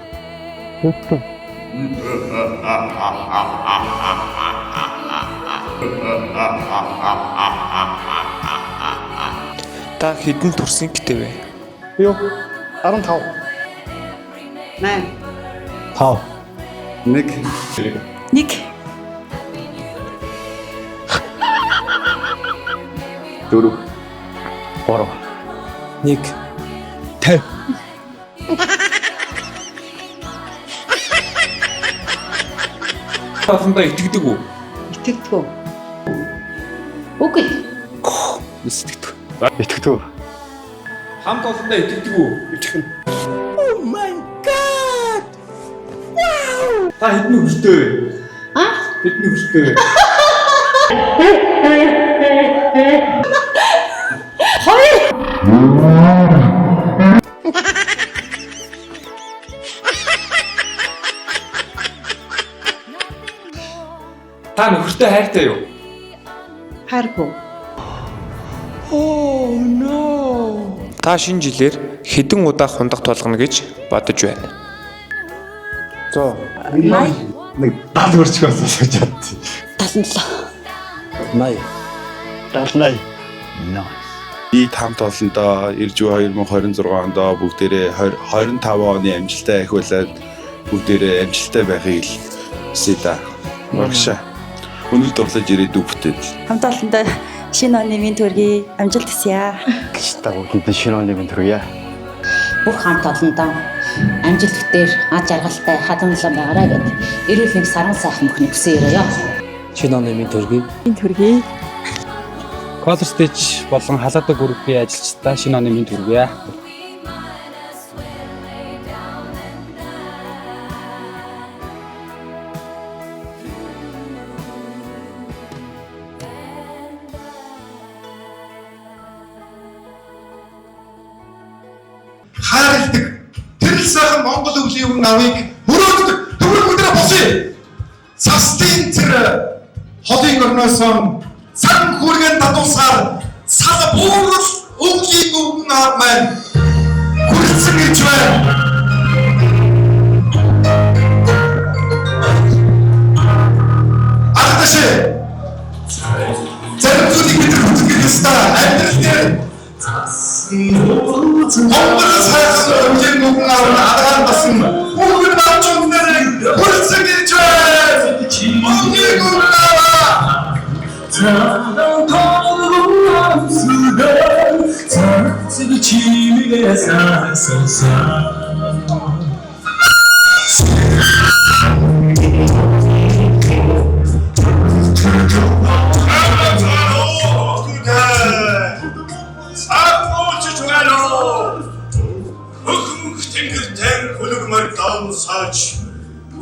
Та хэдэн турсинктэй вэ? Юу? 15. 8. 5. 1 1. 4. 3. 1. 50. Таасандаа итгэдэг үү? Итгэдэггүй. Үгүй. Итгэдэг. Итгэдэг. хамт олондоо итгэдэг үү? Итгэн. Oh my god. Wow. Та хэдэн хүртэй вэ? Хэдэн хүртэй вэ? Та нөхөртэй хайртай юу? Хайргүй. Oh no. Та шинэ жилээр хэдэн удаа хундах толгоно гэж бодож байна? За. Нэг 70 хүрч байсан гэж бодчих. 77. 80. 70. Nice. Бид хамт олондоо ирж буй 2026 онд бүгдээрээ 25 оны амжилттай ахиулаад бүгдээрээ амжилттай байхыг хүсье да. Багшаа. Өнөө дурлаж ирээдүг бүтээл. Хамт олондоо шинэ оны минь төргий амжилт хүсье. Гэж тагуу хэдэн шинэ оны минь төргийа. Бүх хамт олондоо амжилт бүтээр ад жаргалтай хадамлан байгаарай гэд эрүүл мэнд саран сайхан бүхний хүсье өрөөё. Шинэ оны минь төргий. Минь төргий. Color Stitch болон халаадаг группийн ажилчдаа шинэ оны минь төргийа. Хайрладаг тэрл сайхан Монгол өвлийн авыг мөрөөддөг төвөр өдрөө босъё. Цастын тэр холын орноос хандуусаар сал буурал өвлийн өвгөн аав маань хүрэлцэн гэж байна. Ардашээ зарим зүйлийг бид хүсэх ёстой. Амьдрал дээр Монгол сайхан өвлийн өвгөн аав адагаан басан бүгд наачуун нарыг хүрэлцэн гэж байна. Өвлийн өвгөн аав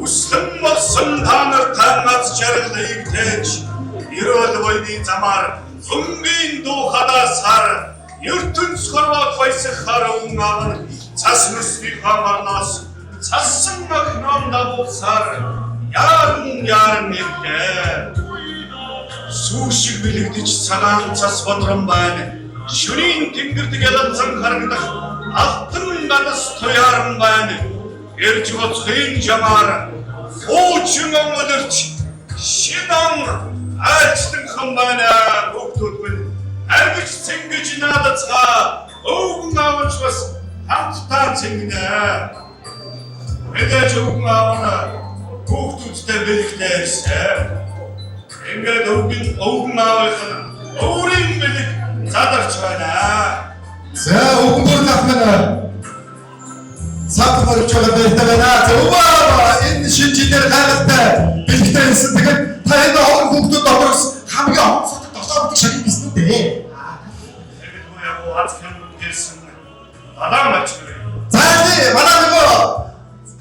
Үслэн болсон та нартай над жаргалыг тээж ерөөл бойны замаар хөнгөний дуу хадаасаар ертөнц хорвоо баясах харун аван цас нүсний хамарнаас цассан махном давуулсаар яарн нэрдэ сүүшиг бэлэгдэж цагаан цас бодрон байна шөнийн тэнгэрдэг яланцан харагдах алтан гадас туяарн байна эрж гоцхийн жамаар уучин омөлөрч шинан айлчлан хамбана бүгдүүд минь аргич цэнгэж надацгаа өвгөн авч бас хамтдаа цэнгэнэ мэдээж өвгөн авна бүгдүүдтэй бэлэгдээсэн ингээд өвгөн авах өөрийн бэлэг задарч байна за өвгөн авах Саад барьж байгаа байлаа. Өвөө энэ шинжилгээр гайхалтай бэлгтэй хэлсэн. Тэгэхээр та энэ олон хүүхдүүд доторс хамгийн онцгой дотоод шагнал гэсэн үү? Тэгээд юу яаж хэлсэн. Балаа мач. За энэ балаа нөгөө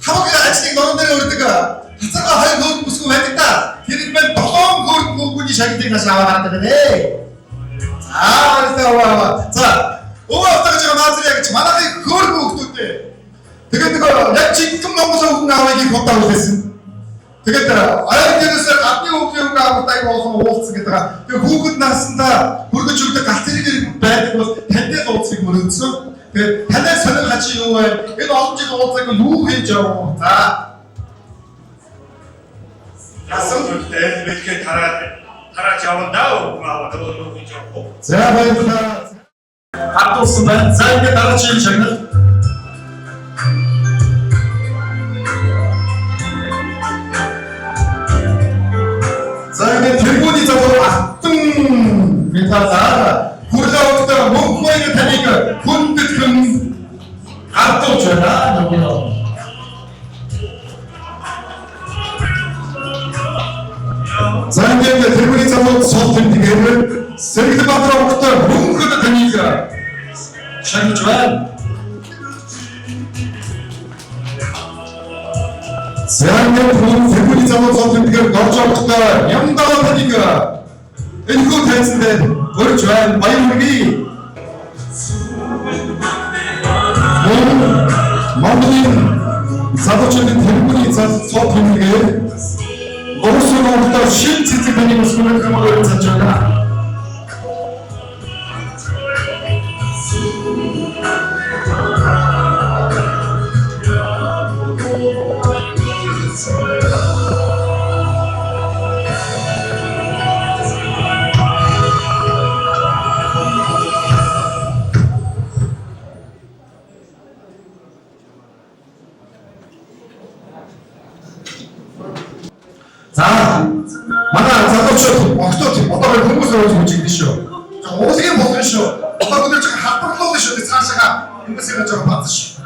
хамгийн ажлыг ногоон дээр өрдөг. Хацаага хоёр хөрөнгө бүсгүй байдаг да. Тэр их мэн 7 хөрөнгө бүсгүйний шагналыг нас аваад байгаа нэ. За өвөө авах гэж байгаа наад яг манайхын хөрөнгө хүүхдүүдээ тэгээд нөгөө яг жинхэнэ Монгол өвгөн аавыг их удаа үлээсэн. Тэгээд аяр дээрээс гадны өвгөн аавтай болсон уулзсан гэдэг. Тэгээд хүүхэд наснда хүргэж өгдөг галт хэрэг байдаг бол таньтай уулзах мөрөөдсөн. Тэгээд танай сонир хачи юу вэ? Энэ олон жил уулзах юу хийж яваа? За. Яасан зүйлтэй бэлгээ тараач явандаа өвгөн аавд юу хийж явах вэ? За баярлалаа. Хатуулсан байна. За ингэ дараагийн шагнал 자이게 대본이 저거 악등 괜찮다 굴러오다 목포에 다니까 군득은 악도 줘라 너무나 자이게 대본이 저거 소통되게를 세리드 받으러 오다 목포에 다니까 참 좋아 대한민국 대본이 잡은 선택을 넣어줬다 영당하다니까 이거 됐는데 뭘 좋아하는 마이무리 마무리 사도체는 대본이 선택을 넣을 수가 없다 실질적인 모습을 그만을 찾잖아 자, 만나 자동차 어떻게 어떤 공부를 하고 있으시오? 어떻게 먹으시오? 어떤 분들 지금 합방 먹으시오? 사사가 인물색을 좀 받으시오.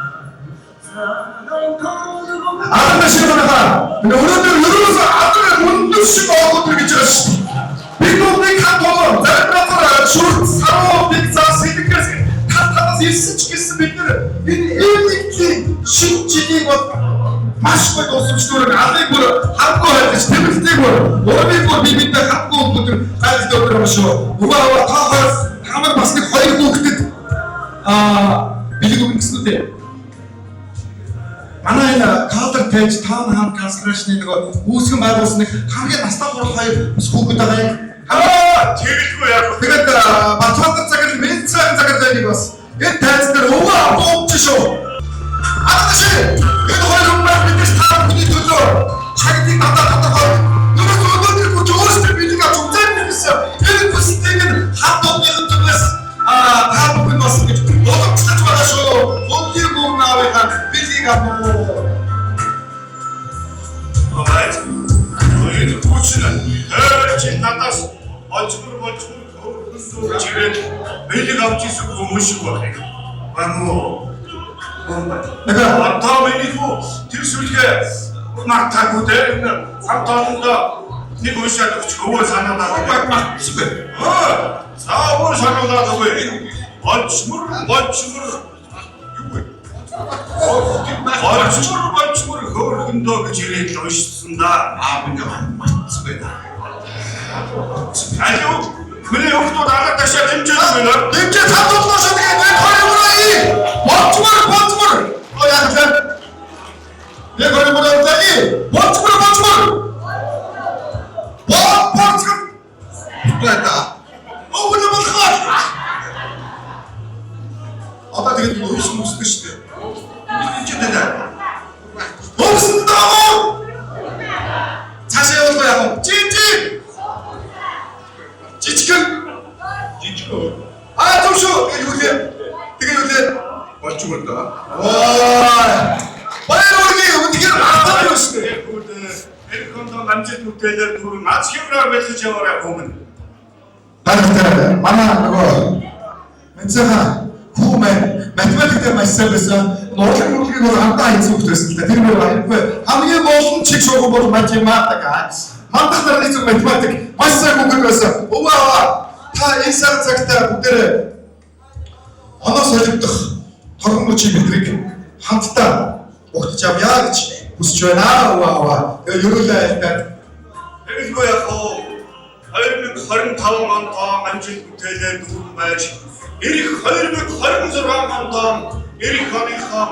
아름다시오나가 근데 어른들 이러면서 아들을 못 드시고 어떤 있죠? 미국의 카톡은 자르라라 줄 사로 빅사 세계까지 다 타서 있을 죽겠습니다. 이 일일이 신진이 맛있고 없음시도를 안 되고 한거 할 때 스텝을 떼고 어디고 비빈다 갖고 것들 알지 없더라고요. 우와와 다만 봤을 때 거의 그때 미국 믹스인데 만화에나 가들 페이지 타운 한 가스라시는 거 우스금 말고 쓰는 하게 나스타보러 하이 스쿠브다가 тэгэлгүй яг. Тэгээд Батбаатар цагаар Менцэн цагаар зайг бас. Энэ тайз дээр өвөө боомч шүү. Ааш энэ хоёр хүмүүс бидээс таахгүй төлөө. Чагтыг татаа. Нөгөө өнөөдөр бүр өөрсдөө бинийг авч үзээд байсан. Энэ бүсдийг хатууны хүмүүс таахгүй бас гэж бодогцож байгаа шүү. Өнөөдөр гомнааваа бинийг авах. Алайт. Өөрийн хүчнээ чи надаас олжмор хөрсөн чигээр бинийг авч ирсэн хүмүүс шиг байна. Амуу. Одоо миний хүү тэр сүлгээ мартаагүй дээ. Хамтаанда нэг уушаад өгч өвөө санаанаа мартчихвэ. Саавар санаанаа өгөө. Олжмор юу вэ? Олжмор хөөрхөндөө гэж ирээд л уншсан да. Бид мартчихвэ. Алуу миний өгтөд арга ташаа дэмжиж байна. Дэмжиж хадгалж байгаа нэг хоёроо. Болцмор. Яах вэ? Нэг хоёроо таны. Болцмор. Болцмор. Бата. Өвөө болхоо. Одоо тэгээд юу юм үстэй шүү дээ. Энэ ч дээ. Болсондоо. Цаашаа явах яах вэ? Жижигэн. Төвшөө юу вэ? Тэгээд үлээ болчмор да. Баярыг үнэхээр атаа юу шүү дээ. Энэ кондом амжилт бүтээлээр түрүү нац хэмрээр бэлгэж яваарай хүмүүс. Баярлалаа. Манай нөгөө Менцэха хүмүүс математик дээр маш сайн байсан. Нуурлын мөрөлгийг бол хамтаа хийсэн хүмүүс байсан л да. Тэр нөр байхгүй. Хамгийн олон чиг шугам бол математика. Мандах нар нэг математик маш сайн хүмүүс байсан. Өвөө та энэ сар цагта бүгдээ оноо солигдох торгон мөчийн мэдрэг хамтдаа угтаж авъя гэж хүсэж байна. Өвөө. Тэгээ юу л айлтаа. Эгэлгүй яг 2025 онд амжилт бүтээлээр дүүрэн байж ирэх 2026 онд ирэх оныхоо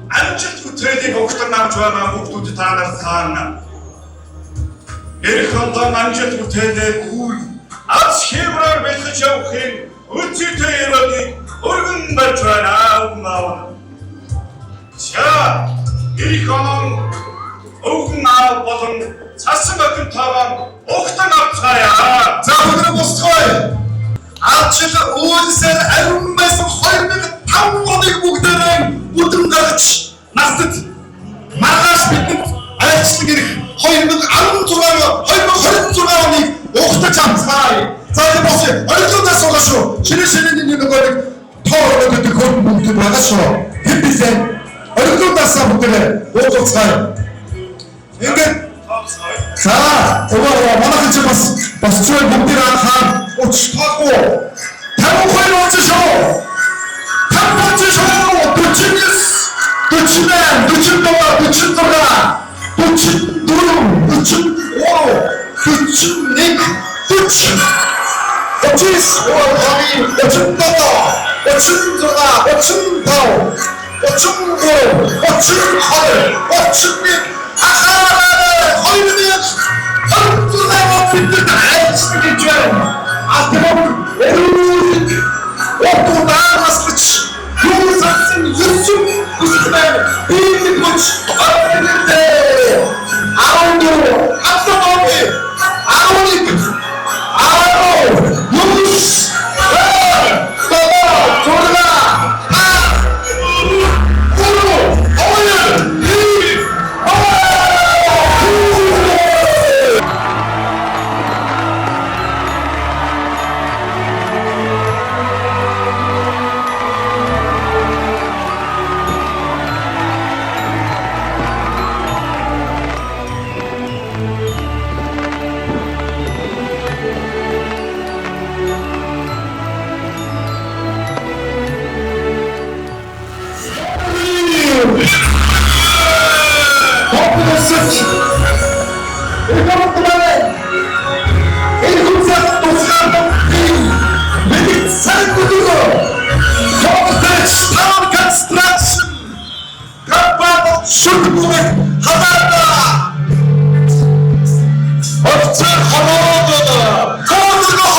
амжилт бүтээлийг угтан авч байгаа хүмүүсд танаас хаана ирэх онд амжилт бүтээлээр дүүрэн аз хэмрээр бэлгэж явахын үцэтэй яруудыг өргөн барьж байна. Ирэх он өвгөн аав болон цасан өдөн таван угтан авцгаая. За өнөө босгоё. Ачил үйлсээр ариун байсан 2005 оныг бүгдээрээ бүдэн гарч настад маргааш бидэнд айлчлаг ирэх 2026 оныг угтаж авцгаая. За энэ босё. Ойлгоодаа суулаа шүү. Шинэ нэг тоор өгдөг хөрөн бүгд байгаа шүү. Хэвээсээ ойлгоодаа бүгдээрээ угтацгаая. Ингээд за манайхан ч бас ч бүгдээр анхаар уцтаагүй 52 онц шүү 我最好的，靠这个。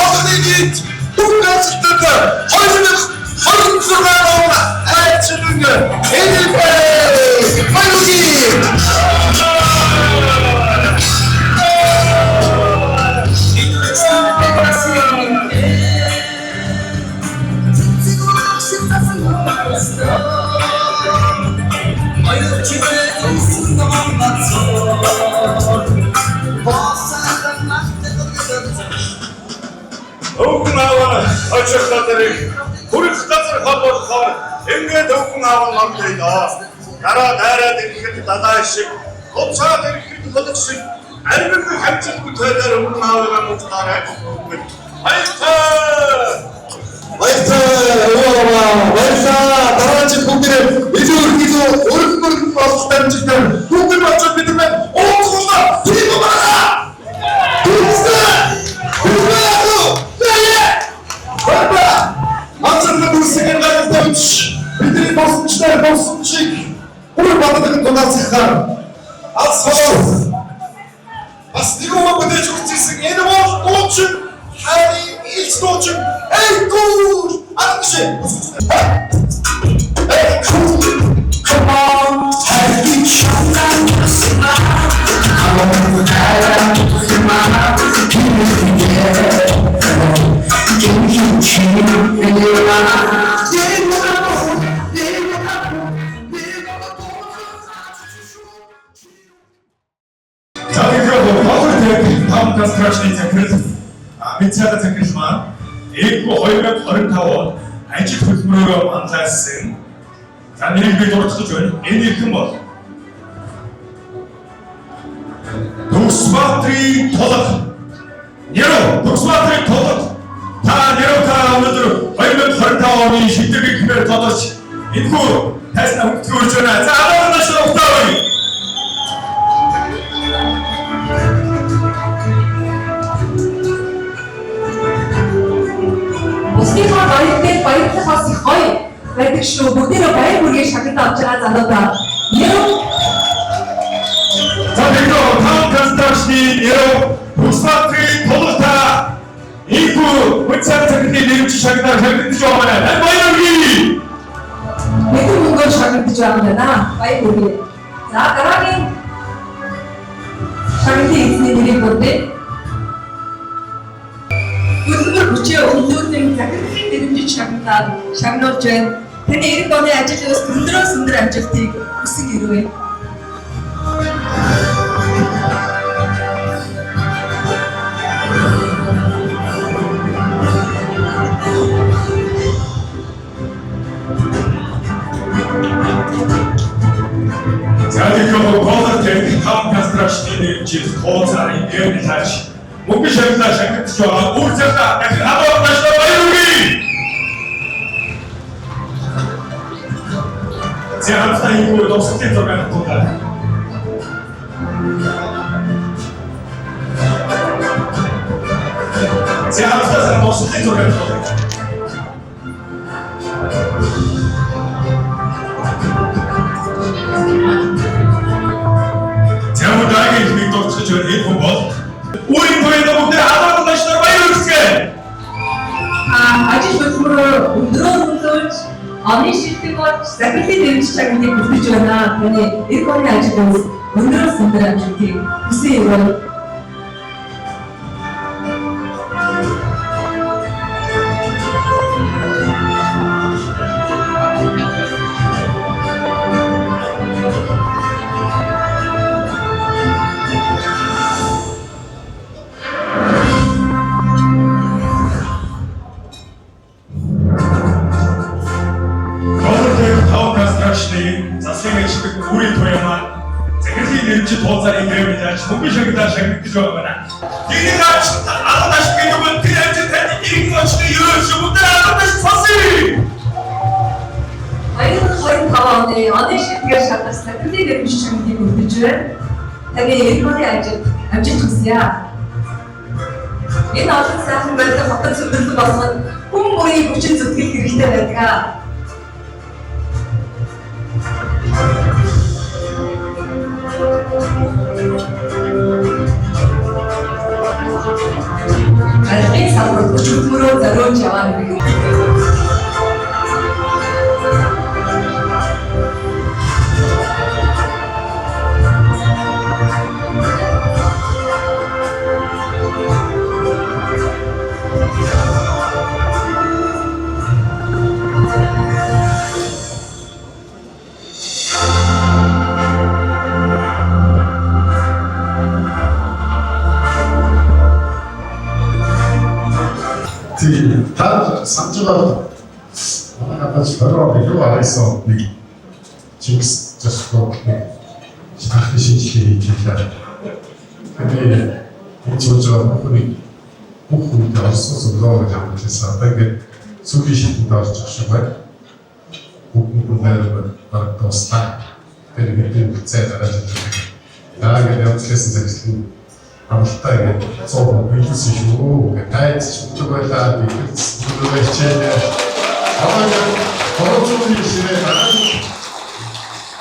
Очиглоорыг хүрэх газар хол болохоор ингээд өвгөн аавал амтайдаа. Гараа дайраад ирэхэд далай шиг, хуцаад ирэхэд холог шиг армиг хамчилгүй тойлоор өвгөн аавгаа муухтаарай. Баярлалаа. Дараагийн бүгдээ илүү өргөн болох дамжигтай бүгд болчиход бид нар уучлаа. Тийм байна. Мацарна дүрсгэн гадагш бидний босчтой босчиг өөр баддаг тунгаасахаар асуу бас нэг юм бодож үзсэн энэ бол дууч хари илс дууч эй гур анш come on happy shotgun come on Констракшны захирал Мицада захирал маань ЭКО 2025 он ажил хөтөлбөрөөр хандлаасан. За нэрийг би дурдчихж байна. Энэ ирхэн бол Төгсбаатарын толгой. Төгсбаатарын толгой. Та өнөөдөр 2025 оны шийдвэрийг хэмээр тодорч энэхүү тайсна хөгжүүлж байна. За алаас уктавай. Усныхаа баяртай баярлахаас их гоё байдаг шүү. Бүгдээрээ баяр хүргээ шагнал авч байгаа залуудаа. За тэгэхээр констракшны Төгсбаатарын толгойта ИКУ Мицада захирлын нэрвч шагнал шагнагдж байгаа байна. Баяр хүргэе. Мэдээ мөнгөөр шагнагдж байгаа юм байна. Баяр хүргэе. За дараагийн шагналын эзний нэрийг бүрдээ. Өнөөдөр хүчээ өнөөдрийн захирлын нэрвч шагналаар шагнуулж байна. Таны эрэг оны ажил өс өндөр амжилтыг хүсэн ирвэ. Зааликоо голдтэй хам констракшны нэрчил хооцааны гэрэлж мөнгө шагнал шагнагдж байгаа. Үр цагдаа дахин хадгалж байна. Баяр хүргэе. Зяхтаа юу достой зураг тулаа. Зяхтаа достой зураг тулаа. Зяхтаагийн нэг дурсаж байна. Энэ бол өөрийн төрөйд бүгдээ хадгалж байна. Баяр хүргэе. Ажил хөтөлбөрөөр өндрөөлж оны шилдэг болж захирлын нэрвч шагналыг бүрдэж байна. Таны эрэг оны ажил өс өндөр амжилтыг хүсэн ирвэ. Засгийн ажлыг бүрийн туяамаа захирлын нэрвч тооцоолын гэрэлж мөнгө шагнал шагнагдж байгаа. Тэрийг алгадаш гэдэг нь тэр ажил тань ирэх очны юу шүү дээ алгадаш фасий. 2025 оны шилдгээр шатас захирлын нэрвч шагналыг бүрдэж байна. Таны эрэг оны ажил амжилт хүсье. Энэ олон сайхан байдлыг хотод зөвлөлт болгоход хүн бүрийн хүчин зүтгэл хэрэгтэй байдаг. Архив салбар хөтөлбөрөөр зориулж яваа нэг. санаж байгаа. Манай хатаж хороо юу арайсан нэг Чингис зөвхөн шахны шинжилгээ хийж байлаа. Тэгээд энэ зөвхөн бүхний орсон зөвлөгөө хамтсан. Тэгээд сүүлийн шилдэнд орж авах шиг байна. Бүгд баг тустай. Тэр гэдэг цай дарааж байгаа. Дараагийн явдлын зэрэглэн амттай гэдэг цог бизнес шүү. Тэгээд ч байлаа бизнес зөвлөгөө хорооны ширээ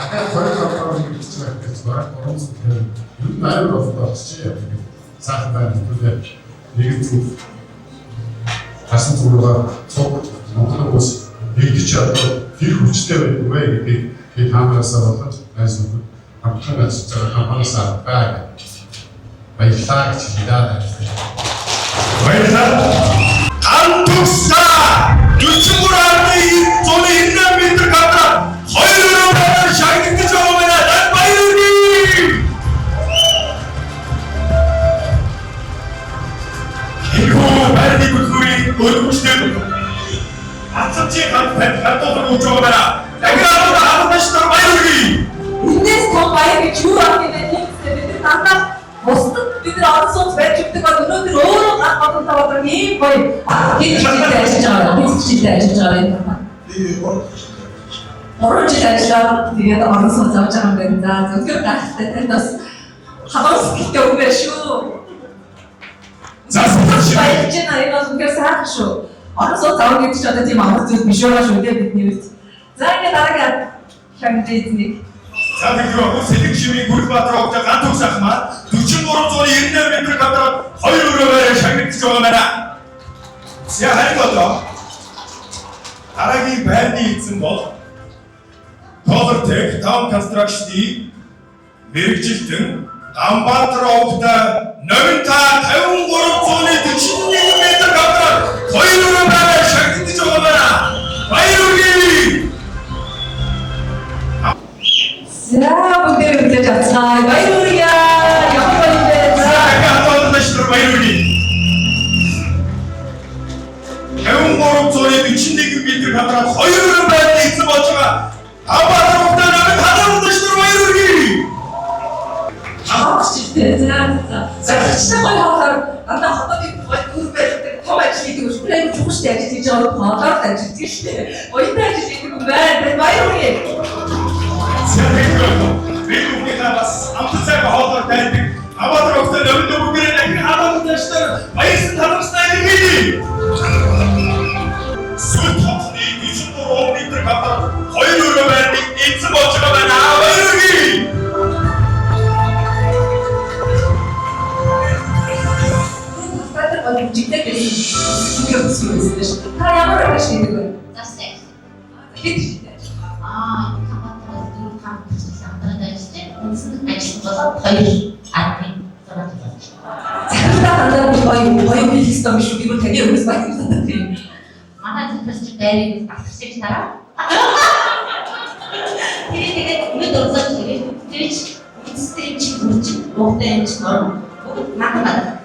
ахаа хороо гэж байна. Хорооны юу найр болчихсон юм. Цаахан байна гэдэг нэг зүйл хасан зүрхээ цог монголоос нэгдэж чадвар тэр хүчтэй байдаг вэ гэдгийг бид хамаасаа бодож айсан хамтлагаас хамаасаа баярлалаа гэж хэлээд баярлалаа антуса 43-ны зуны 1 метр гадаа 2 шагнагдаж байгаа байна. Баярлалаа. Ихөө байрны бүхний өргөжтэй атцч хатууд үүж байгаа. Дахиад хаалташ төр баярлалаа. Энэс том баяр гэж юу ах гэдэг бид танаас бусдад бид нар орсон байж өгдөг бол өнөөдөр өөрөө гал бодолтой болдог ийм гоё хэд жилдээ ажиллаж байгаа юм. Хэд жилдээ ажиллаж байгаа юм байна. 3 жил ажиллаад тэгээд орсон завж байгаа юм байна. За зөвхөн гахтай тань бас хамаас ихтэй үгүй шүү. За баярлж байна. Энэ бол үнээр сайхан шүү. Орсон завж гэдэг чинь одоо тийм амар зүйл биш байгаа шүү дээ бидний үед. За ингээд дараагийн шагналыг За тэгэхээр сэлэг шимийн Гүрбаатар огт ганц усах маань 4398 метр гадаа 2 өрөөр шагнагдж байгаа байна. За харин одоо дараагийн байрны эзэн бол Powertech Town Construction-ийн мэргэжилтэн Ганбаатар огт Новинта 5341 метр гадаа 2 өрөөр шагнагдж байгаа байна. Баярлалаа. За бүгдээ үлдээж авцгаа. Баярлалаа. Ямар байна бэ? За хатуулж баярлалаа. 5341 метр гадаа 2 байрны эзэн болж байгаа. Ганбаатар огт намайг хатуулж баярлалаа. За гоё хахаар одоо хотын гол байдаг том ажил хийдэг шүү. Тэр чухал ажил хийж байгаа бол хоолоор ажил хийж шүү. Оюутан ажил хийдэг юм байна. Баярлалаа. бид бүхний бас амтцай хоолоор байдаг. Ганбаатар огт намайг бүгдээ дахин хатуулж баярсан талархсан хэлье. Сүт хотны 94 метр гадаа 2 өрөө байрны эзэн болж байгаа байна. Баярлалаа. Жигтэй гэсэн юм шүү. Та ямар ажил хийдэг вэ? Застай. Хэд жигтэй? Хамаатар 4-5 сард ажиллаж, үндсэнд ажил болоод 2 админ зураг хийж байна. Захиргааны гоё бизнес том шүү. Би бол таны өмнөөс баярлалаа тийм. Манай зөвхөсч дайрыг асарч дараа. Тэгээд өмнөд урсаж тэгээд үндстэй чи хүрч угтай юм чи норм. Магадгүй.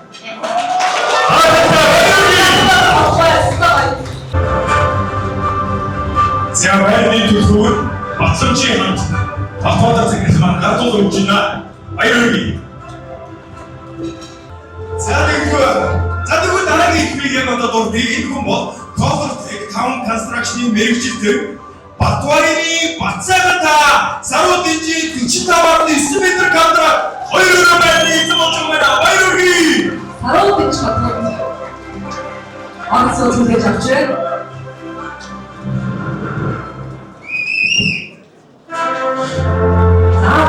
Зявайны төлөвөр Батцамжийн хамт Батбаатар захирал маань гардуул өгч байна. Баярлалаа. За тэгвэл дараагийн хэлбэрийн одоо дурдъя. Энэ хүн бол Powertech Town Construction-ийн мэргэжилтэн Батбаарын Бацаагата Сарууд инжи 45.9 метр гадаа 2 өрөө байрны эзэн болж байгаа. Баярлалаа. Сарууд инж батлаа. Орсон зүйлж авчээ.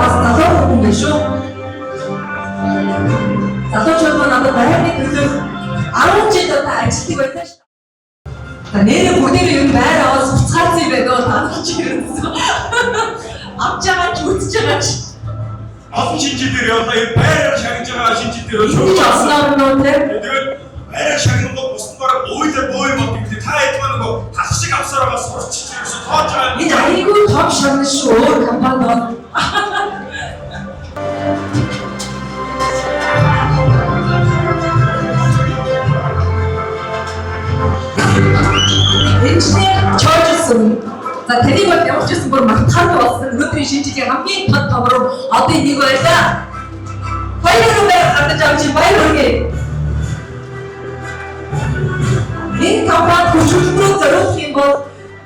Бас залуу хүн биш үү? Залуучууд надад байрны төлөв 10 жил одоо ажилладаг байсан шүү. Нэрээ бүгдээ юм байр аваад суцгаац юм байдаг таалж ирсэн. Авч байгаа ч үзэж байгаа ч. Олон шинжилгээр одоо энэ байраар шагнаж байгаа шинжилгээр шүүж авсан юм тийм. Тэгээд байраар шагнах бол бусдаар уйлаа бой болдог. Та хэд нөгөө тах шиг авсаар байгаа сурч ирсэн тоож байгаа. Энэ айгүй том шагнал шүү. Өөр компани бол. За таныг бол ямар ч гэсэн бүр магтахад болсон. Өнөөдрийн шинэ жилийн хамгийн тод томроо одоо энийг байлаа. Баярын хатаж авч баяр хүргэе. Энэ компани хүчрэлтөө зориулах юм бол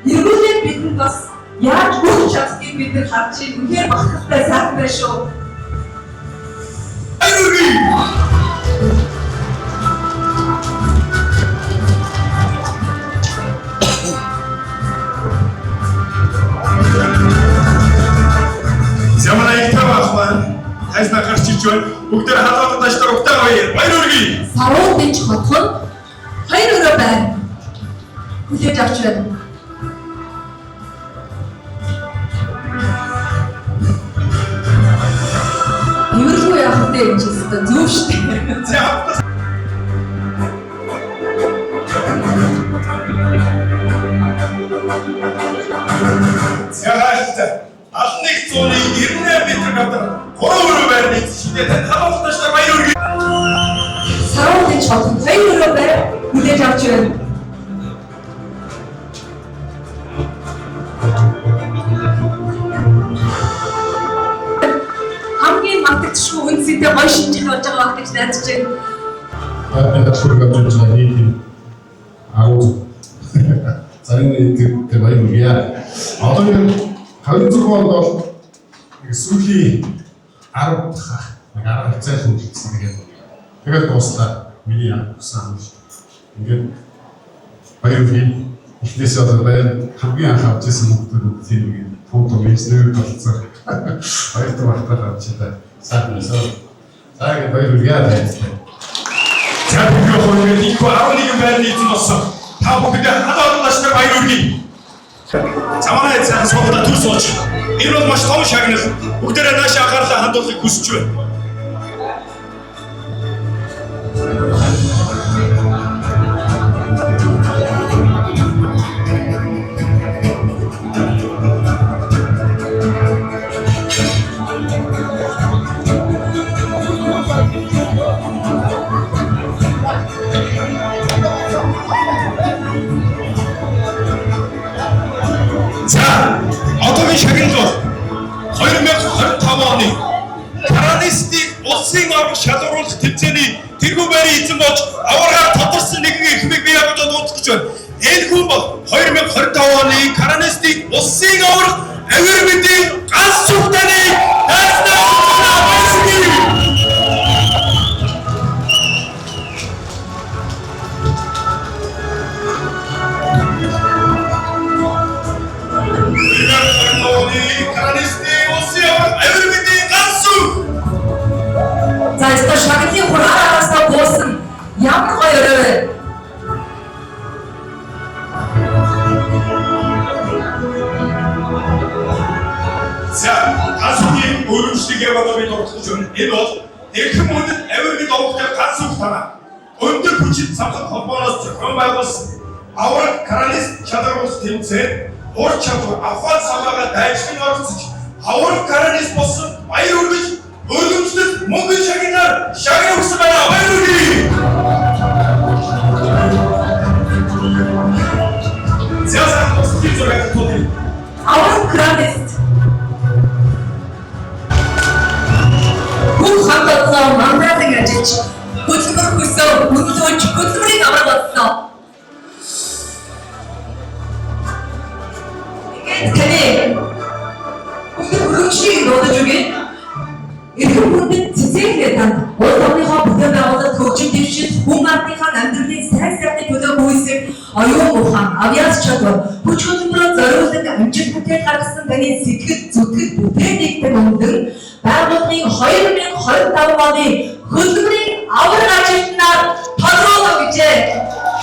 эргүүлээд бидэнд бас яаж хүрч чаддгийг бид нар харж үнээр багтахтай сайхан байна шүү. Баяр хүргэе. Заманай тавахман хайснаа гарч иж байна. Бүгдээр халуун таштар угтаа баяр хүргэе. Саруу дэч хотхон хоёр өрөө байна. Хүлээж авч байна. Юу яах вэ гэж хэлсэн зөв шүү дээ. Зяхалт алныг зууны 98 м гадар 3 өрөө байрны шидээ тань халуун таштар баяр хүргэе. Саруу дэч хотхон хоёр өрөө байна. Хүлээж авч байна. Хамгийн магтчихгүй үнсэдээ гоё шинжил болж байгаа гэж найдаж байна. Тэгээд шүргэж байгаа нийт 10 зарим нэг баяр хүргэе. Одоо нэг 26 онд бол сүүлийн 10 дахь 10 цайхан үлдсэн тэгээд дуслаа. Миний амтсан ингээд баяр хүргэе. Эхнээсээ одоо баяр хамгийн анх авч ирсэн хүмүүсүүд тийм нэг фото мэдснээр болцсон. Баяртай багтаал авч ирээ. Сайхан эсвэл цагаан баяр хүргэе. За бид хоёрын нэг 11 байрны эзэн болсон. Та бүгдээ халуун таштар баяр хүргэе. Заманай цаан суугата түр сууж. Энэ бол маш том шагнал. Бүгдээрээ нааш анхаарлаа хандуулахыг хүсэж байна. За, одоогийн шагнал бол 2025 оны Каранистик улсын авраг шалгаруулах тэмцээний тэргүүн байрын эзэн болж аваргаар тодорсон нэгэн эхмийг бий аваад дуудах гэж байна. Энэ хүн бол 2025 оны Каранистик улсын авраг авир мэдээ ганц зүгтаны хайснаа байсан. За энэ шагналын хураараас тоосон ямар гоё өрөө вэ? За, асуугийн өрөмжлөгээ бодоод бид орох гэж байна. Энэ бол эрхэм үнэт авирны довготой ганц үг танаа. Өндөр хүчит самхан холбооноос зохион байгуулсан авраг Каранист шалгаруулах тэмцээн ур чадвар Афган самбаага дайчин оролцож авраг Каранист болсон баяр хүргэж өргөмжлөлт мөнгөн шагнаар шагнал өгсөн байна. Баяр хүргэе. Зяасан тусдын зураг тулгын. Авраг Каранист. Бүх хамтдаа мандатын ажиж хөдөлмөр хүсээ өнлөөж хөдөлмөрийг аваад бодсон. Тэний өргөмжлөгийг дуудаж өгье. Эрхэм хүндэт цэцэглээ танд улс орныхоо бүтээн байгуулалт хөгжим дэвшил хүн амтныхаа амьдралын сайн сайхны төлөө хүйсэг оюун ухаан авьяас чадвар хүч хөдөлмөрөөр зориулсан амжилт бүтээл гаргасан таны сэтгэл зүтгэл бүтээнийг өмнө байгууллагын 2025 оны хөдөлмөрийн авраг ажилтнаар тодруулах гэжээ.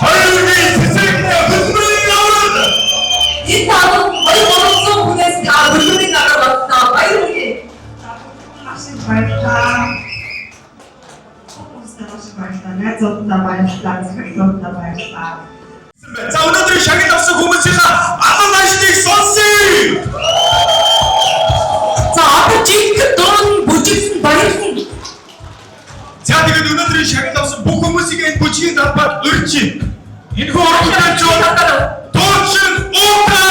2000 цэцэглээ хөдөлмөрийн авраг. Энэ таван 200 хүнээс та хөдөлмөрийн авраг болсон. Баяр хүргэе. Баярлалаа. Найзуудаа баярлалаа. Зөвхөн баярлалаа. За өнөөдөр шагнал авсан хүмүүсийнхаа алан ажлыг сонсъё. За одоо жинхэнэ дуун бүжигсэн баярлалаа. За тэгээд өнөөдөр шагнал авсан бүх хүмүүсийг энэ бүжгийн талбайд урьдчиё. Энэ хүн оролцож дуучин Ука!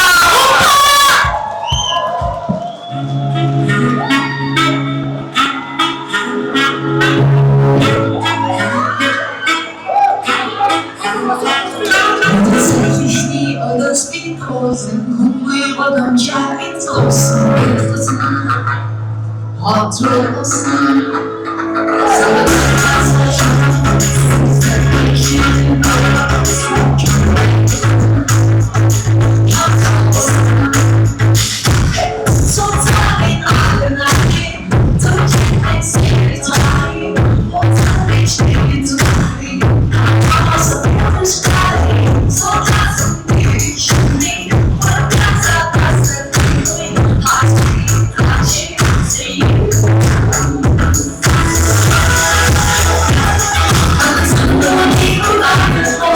Oh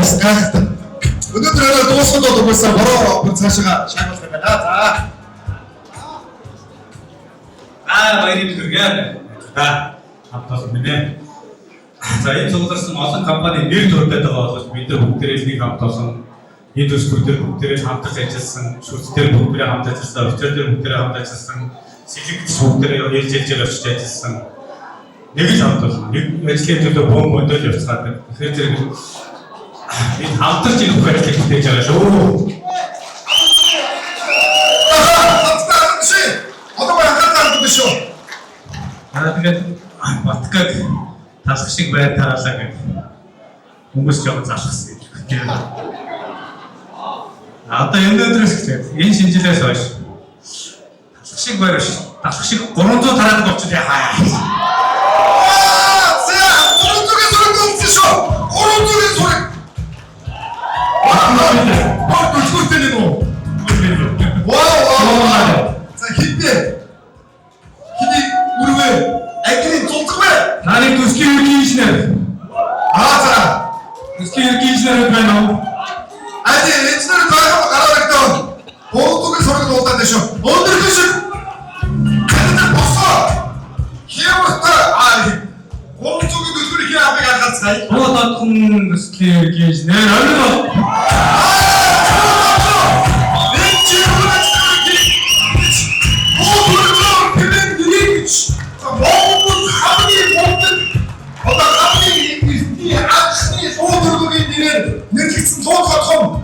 бас гайхалтай. Өнөөдөр орой дуусгад бол угаасаа бороо бүр цаашаа шагналдаг байна. За. Баярын төргөө. Хамтаас минь. За энэ цугларсан олон компани нэр төрдөд байгаа болохоос бид нар бүгдээрээ нэг хамт болсон. Энэ төсвөр бүгдээрээ хамтарч ажилласан, шүлцээр бүгдээрээ хамт ажилласан, офицердэр бүгдээрээ хамт ажилласан, сэлэгч бүгдээрээ ярьж очиж ажилласан. Нэг л хамт болсон. Нэг ажлын төлөө бом модель явцгаад. Тэгэхээр зэрэг бид хамтарч энэ бүх ажлыг хийж байгаа шүү. Одоо яагаад гэдэг шүү. Тэгээд батгаг талах шиг байр тараалаа гэдэг. Хүмүүс ч яваа залхсан юм. Одоо өнөөдрөөс эхлээд энэ шинжилээс хойш талах шиг байр ш. Талах шиг 300 тараалд болчих яхаа. За 300-ийн зураг болчихсон шүү. 300-ийн зураг. Аа төлөвтэй нэг үү? Вау. За хитээ. Хитээ үрвэ. Агрын цуцг бай. Нарийн төслийн ерөнхий инженер. За. Төслийн ерөнхий инженер байна уу? Инженер гараад ирдээ. Боодгийн сургууль уулаад шүү. Өнөөдөр шиг. Канада босоо. Хямрта Боодгийн төлөвлөрийн хямрыг харахад сая. Боодгийн төслийн ерөнхий инженер орно. Нэрлэгдсэн 100 хотхон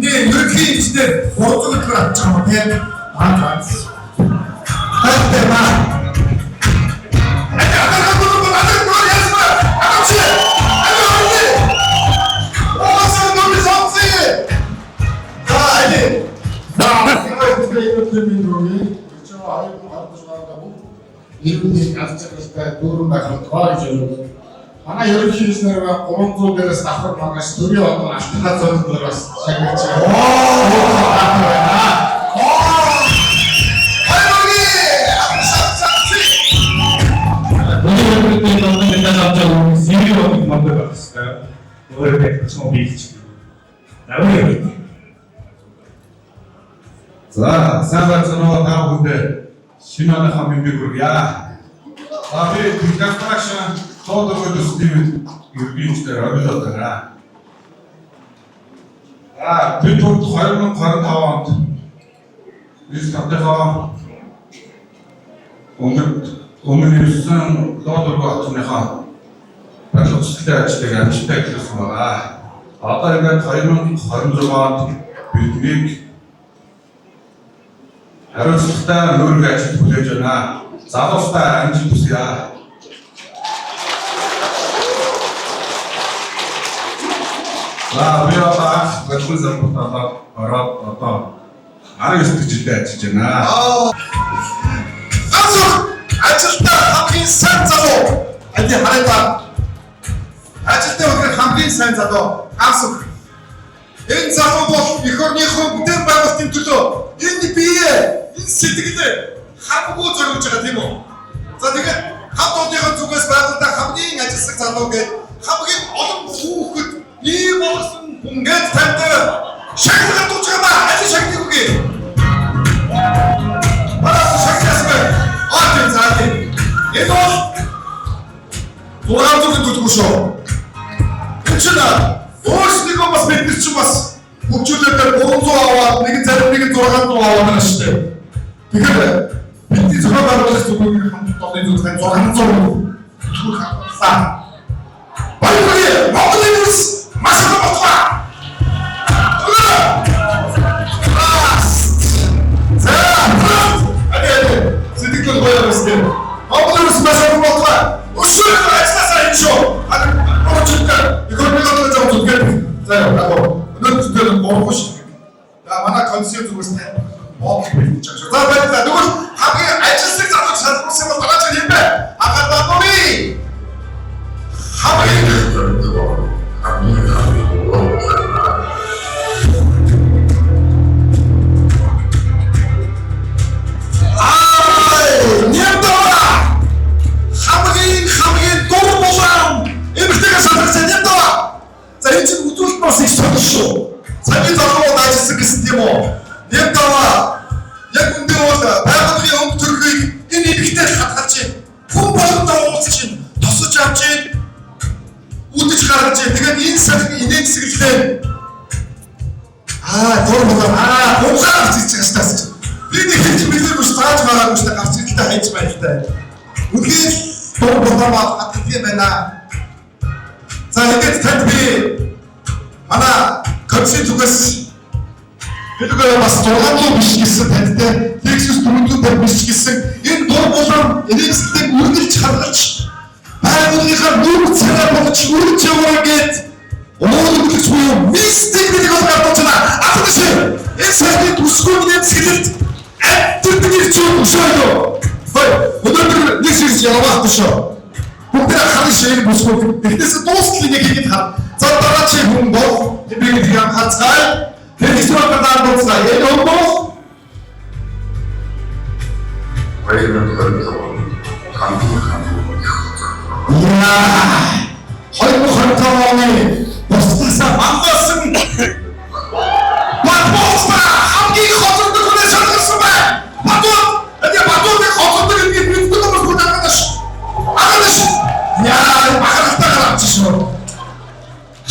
ерөнхий инженер 300 төгрөг авч байгаа юм тийм. Ганц. Хайртай ба. Ирүүний галзартай дүүрэн байхад гоож өгөх. Манай ерөнхий инженер 300 дээрээс давхар магаш 4 одоо алтнаа зөрөлдөр бас шагнаж За, сайн байцгаана та бүхэнд шинэ оны хамгийн хүргье. За би construction тоодоргой төслийн ерөнхий инженер орилоод байна. Би түрд 2025 онд biz хамтдаа өмнө ирсэн тоодоргой хотныхаа барилгын ажлыг амжилттай эхлүүлсэн байна. Одоо ингээд 2026 онд бидний хариуцлагатай нүүрэг ажил хүлээж байна. Залуустай амжилт хүсье. Би одоо гол замбартаа ороод одоо 19 жилдээ ажиллаж байна. Ажилтаа хамгийн сайн залуу. Хараа. Ажилтаа өгөх хамгийн сайн залуу. Энэ залуу бол эх орныхоо бүтээн байгуулалтын төлөө энэ бие, энэ сэтгэлээ хамгүй зориулж байгаа тийм үү? За тэгээд хамт олонныхоо зүгээс байгууллагаа хамгийн ажилсаг залуу гэж хамгийн олон хүүхэд ийм болсон ингээд танд шагнал тууж байгаа ажил шагнал үгүй. Шагнал. Заалын. Энэ бол дуурайдаг төлөв шүү. Эцэна өөрсдөө бас бид нар ч бас хөгжүүлээд 300 аваад нэг зарим нэг 600 аваад байна шүү дээ. Тэгэхээр бидний зохион байгуулах зүгээс хамт олон зүйлс 600 төгрөг авсан. Баярлалаа. Монголын маш их болтгоо. Сэтгэл гоёмстэй. Монголын маш их болтгоо. Өшөө ажилласаа энэ шүү. манай консерв зүгээс боо хийж байгаа шүү. За баярлалаа. Тэгвэл хамгийн ажилсаг залууч салбарсан бол байгаа ч юм бэ? Агадагури. Хамгийн Цагийн залгууд ажилласан гэсэн тийм үү? Яг даваа. Яг үндэ бол байгууллагын өмд төрхийг энэ эмэгтэй хатгалж байна. Хүн болгондоо уулзч байна. Тосож авч байна. Үдэж гаргаж байна. Тэгээд энэ сарын инээд сэгэлээ. Төр болоо. Уухаар гарч ирж байгаа стас. Би нэг хэлж билээгүй тааж байгаагүй шүү дээ. Гарч ирэхдээ хайж баяртай. Үнэхээр төр болоо хатгах юм байна. За ингээд танд би манай Капсид зүгээс хэлгээ бас 600 биш гэсэн таньтай Lexus 400 биш гэсэн энэ дур болон энэсдэг үргэлж харгалж байгууллагынхаа нүг цагаар болж үрж яваа гэд уурлаж буюу мистик гэдэг бол гарч байна. Ахад шиг энэ сайтын төсгөө нэгэн сэгэлэлт амттэрдэг зүйл өшөөлөө. Өнөөдөр нэг шиг явах шүү. Бүгд харин шиг бүсгүй. Тэгнээс дуустал нэг хийгээд хаа. За дараа чи хүн бол би тийм хацгай. Тэр ихтэй гадаад дуусна. Энэ хүмүүс хоёрын босдосаа мангасан Батбоста хамгийн хотод хүнээс шалгарсан байна. Батбост хотод гэдэг нь бид хүмүүс гудагдаж. Агадаш. Бахархтаа гарч шүү.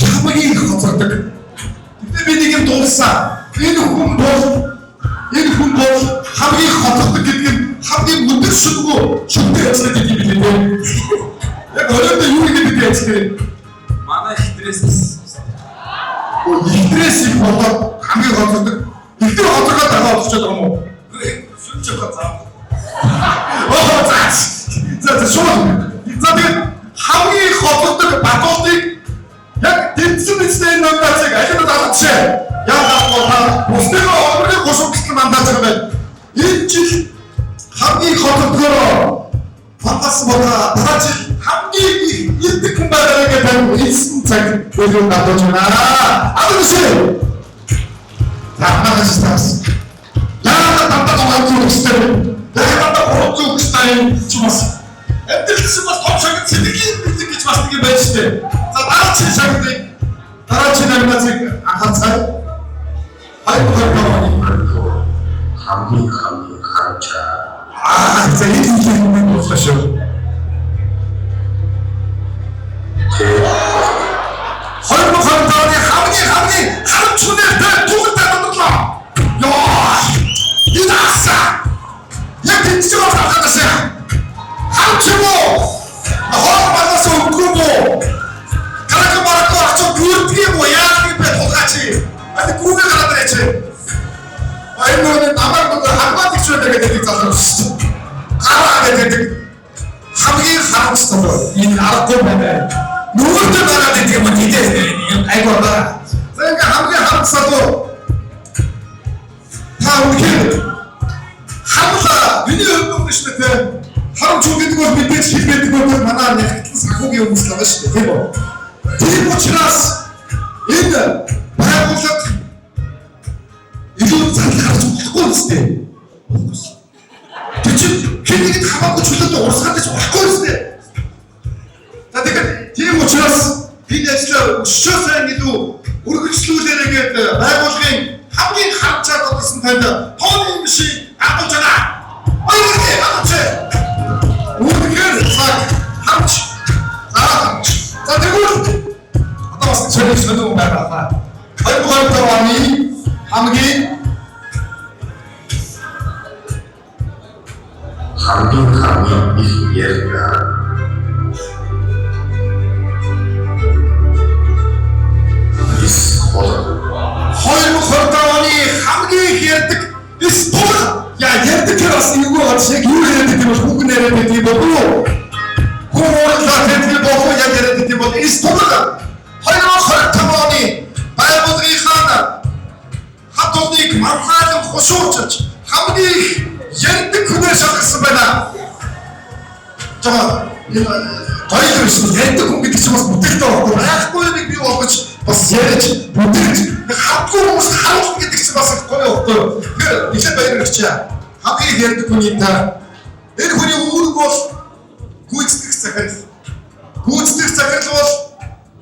Хамгийн хотод. Тэгтээ би нэг юм дуулсан. Энэ хүн бол хамгийн хотод гэдэг нь хамгийн өндөр шүдгүү яцдаг гэдэг юм билээ. Яг өөрөндөө юу гэдэг яцдаг. Манай ихтрээс их болоод хамгийн хотод ихтэй хотогоо дагаа болчиход байгаа юм уу? Сүнж байгаа цаа. За шууд. За тэгээд хамгийн хотод Батбостыг яг тэнцэн нэстэй номинацийг аль нь даалгачээ. Яг бол бусдын орны гошуугч мандаж байгаа байна. Энэ жил хамгийн хотодгоо Батбос болоо дараа жил хамгийн их хүн байгаа гэдэг хэлсэн цаг өөрөө надад байна. Авшиг. Таамагчтаас. Яагаад татдаг зүгстэй. Яагаад зүгстэй чимээс. Эдгэрсэн бас том шагнал сэтгэлийн бэлэг гэж бас нэг юм байж штэ. За дараагийн шагналыг дараагийн номинацийг анхаарцгаая. Хамгийн харчаа. За энэ юм боллоо шүү. Хоёрын хамгийн харч хүнээтэй түүхтэй бодлоо. Яа! Идаса. Яг тийч байгаа. Хавчмо. Хоолмоос өгөхгүй. Каракамарко очоо гүрдгийг яах юм бэ тулгаач. Ати гүгэ гараад ирээч. Айноо намайг хамгаалж гэдэг залуу шүү дээ. Гараа гэдэг хамгийн харцсан энэ аргагүй байна. Нүгэртэй байгаа гэдэг юм тийм айгуу байна. За ингээ хамгийн харцсан та үнэхээр хамлаа миний өвдөж шүү дээ. Харамч гэдэг бол мэдээж хэлбэдэг бол манай нэгтлэн санхүүгийн хүмүүс л байгаа шүү дээ. Тийм үү? Тийм учраас энэ байгууллага илүү зарлах харж болохгүй юм шүү дээ. Тэр чинь хэнийг хамаагүй чөлөөтэй урсгах гэж болохгүй юм шүү дээ. За тэгэхээр тийм учраас энэ ажлаа өшөөсөө илүү үргэлжлүүлээрэй гэдэг байгууллагын хамгийн харж чадсан танд тооны машин агуулж байна. Баярлалаа агуулж. Үнэхээр хамч. За тэгвэл одоо бас зөвхөн байгаа. Хоёрын хамгийн их ярьга. Хоёрын хамгийн их ярьдаг спорт. Яа ярьдаг бас юу гэж юу ярьдаг юм бол бүгд яриад байдаг болов. Хоолой гэдэг бол яг яриад бол спорт. Хоёрын байгууллагынхаа хатуудыг маргаалan хушуурч хамгийн их ярьдаг хүнээр шалгасан байна. За гоё шүү. Ярьдаг хүн гэдэг чинь бас бүтээлтэй байхгүй. Байхгүй нэг бий болгож бас ярьж бүтээж хатгүй хүмүүс харуулах гэдэг чинь бас гоё байхгүй. Тэгэхээр ихэнх баяр өгчээ. Хамгийн их ярьдаг хүний та энэ хүний үүрэг бол гүйцэтгэх захирал. Гүйцэтгэх захирал бол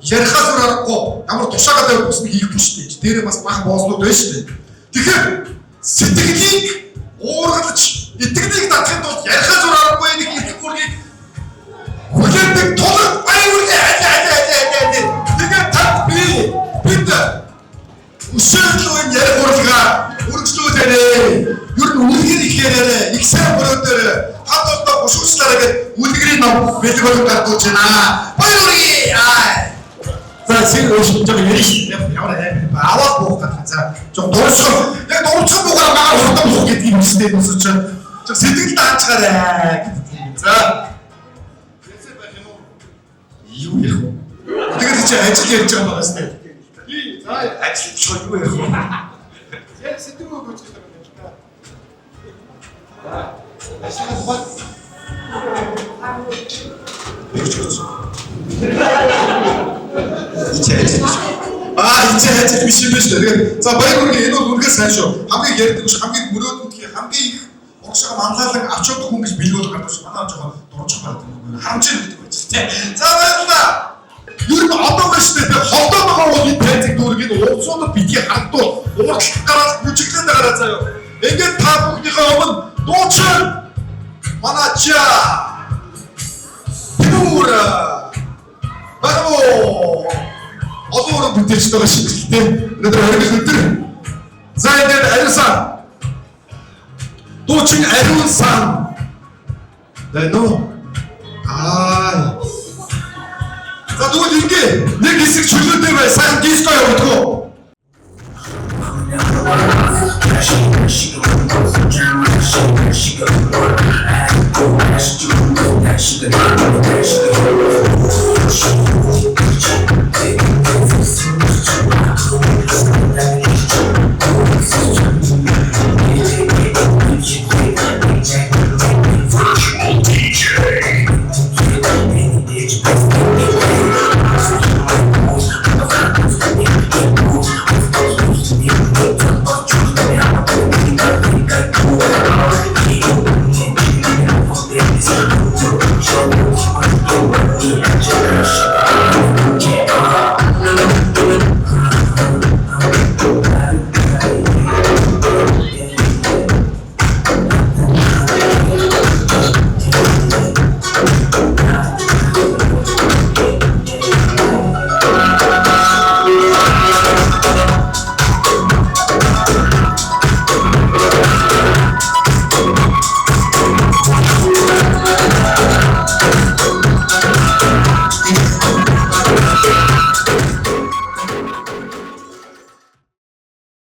ярихаас өөр аргагүй ямар тушаагаад байвал бүснэг хийхгүй шүү дээ. Дээрээ бас бахан бооснууд байна шүү дээ. Тэгэхээр сэтгэлийг уургалж итгэдэг татахын тулд ярихаас өөр аргагүй нэг их бүргийг хүлээдэг тулд баян үргээ хайлаа. Тэгээд тат бид өсөөлөө ярих уралгаа үргэлжлүүлээрэй. Ер нь үлгэр ихээр их сайн бороодөр хад толгой бушуучлаараа гэж үлгэрийн ном бэлгүүр гардуулж байна. Баян үргээ. За сэр өшөж байгаа ярих шүү дээ. Ямар аваад буух гэдэг. За жоо дуусах. Яг дуусах буугаар магаар хурдан буух гэдэг юм шүү дээ. Өсөж чиг сэтгэл даачгаарай гэдэг. За юу ярих вэ? Тэгээд чи ажил ярьж байгаа байгаа шүү дээ. За ажиллаж юу ярих вэ? Яг сэтгэлөө гүйж гэдэг юм байна. Ашигт бат. Ичээд биш юм биш үү? За баяр хүргэе. Энэ бол үргэлж сайн шүү. Хамгийн ярьдаг биш, хамгийн мөрөөдмөдхий, хамгийн их урагшаа манлайлан авч явдаг хүн гэж билгүүл гардаг шүү. Манай жоохон дурж байгаа юм. Харамжаа гэдэг байж тээ. За баярлалаа. Юу нэг одоо биш үү? Холдоо байгаа бол энэ тайзыг дүүргийг уурцуудад битгий харагдвал ууралт гараад бүжиглээд байгаа заяа. Ингээд та бүхнийхээ өмнө дуучин манача Юра Бао одоо бүтээч байгаа шиг л тийм. Өнөөдөр хориг өдөр. За ингээд ариусан. Дуучин ариусан. Дайно. За тэгвэл ингээ нэг хэсэг чөлөөтэй бай. Сайн диско явуулдаг. She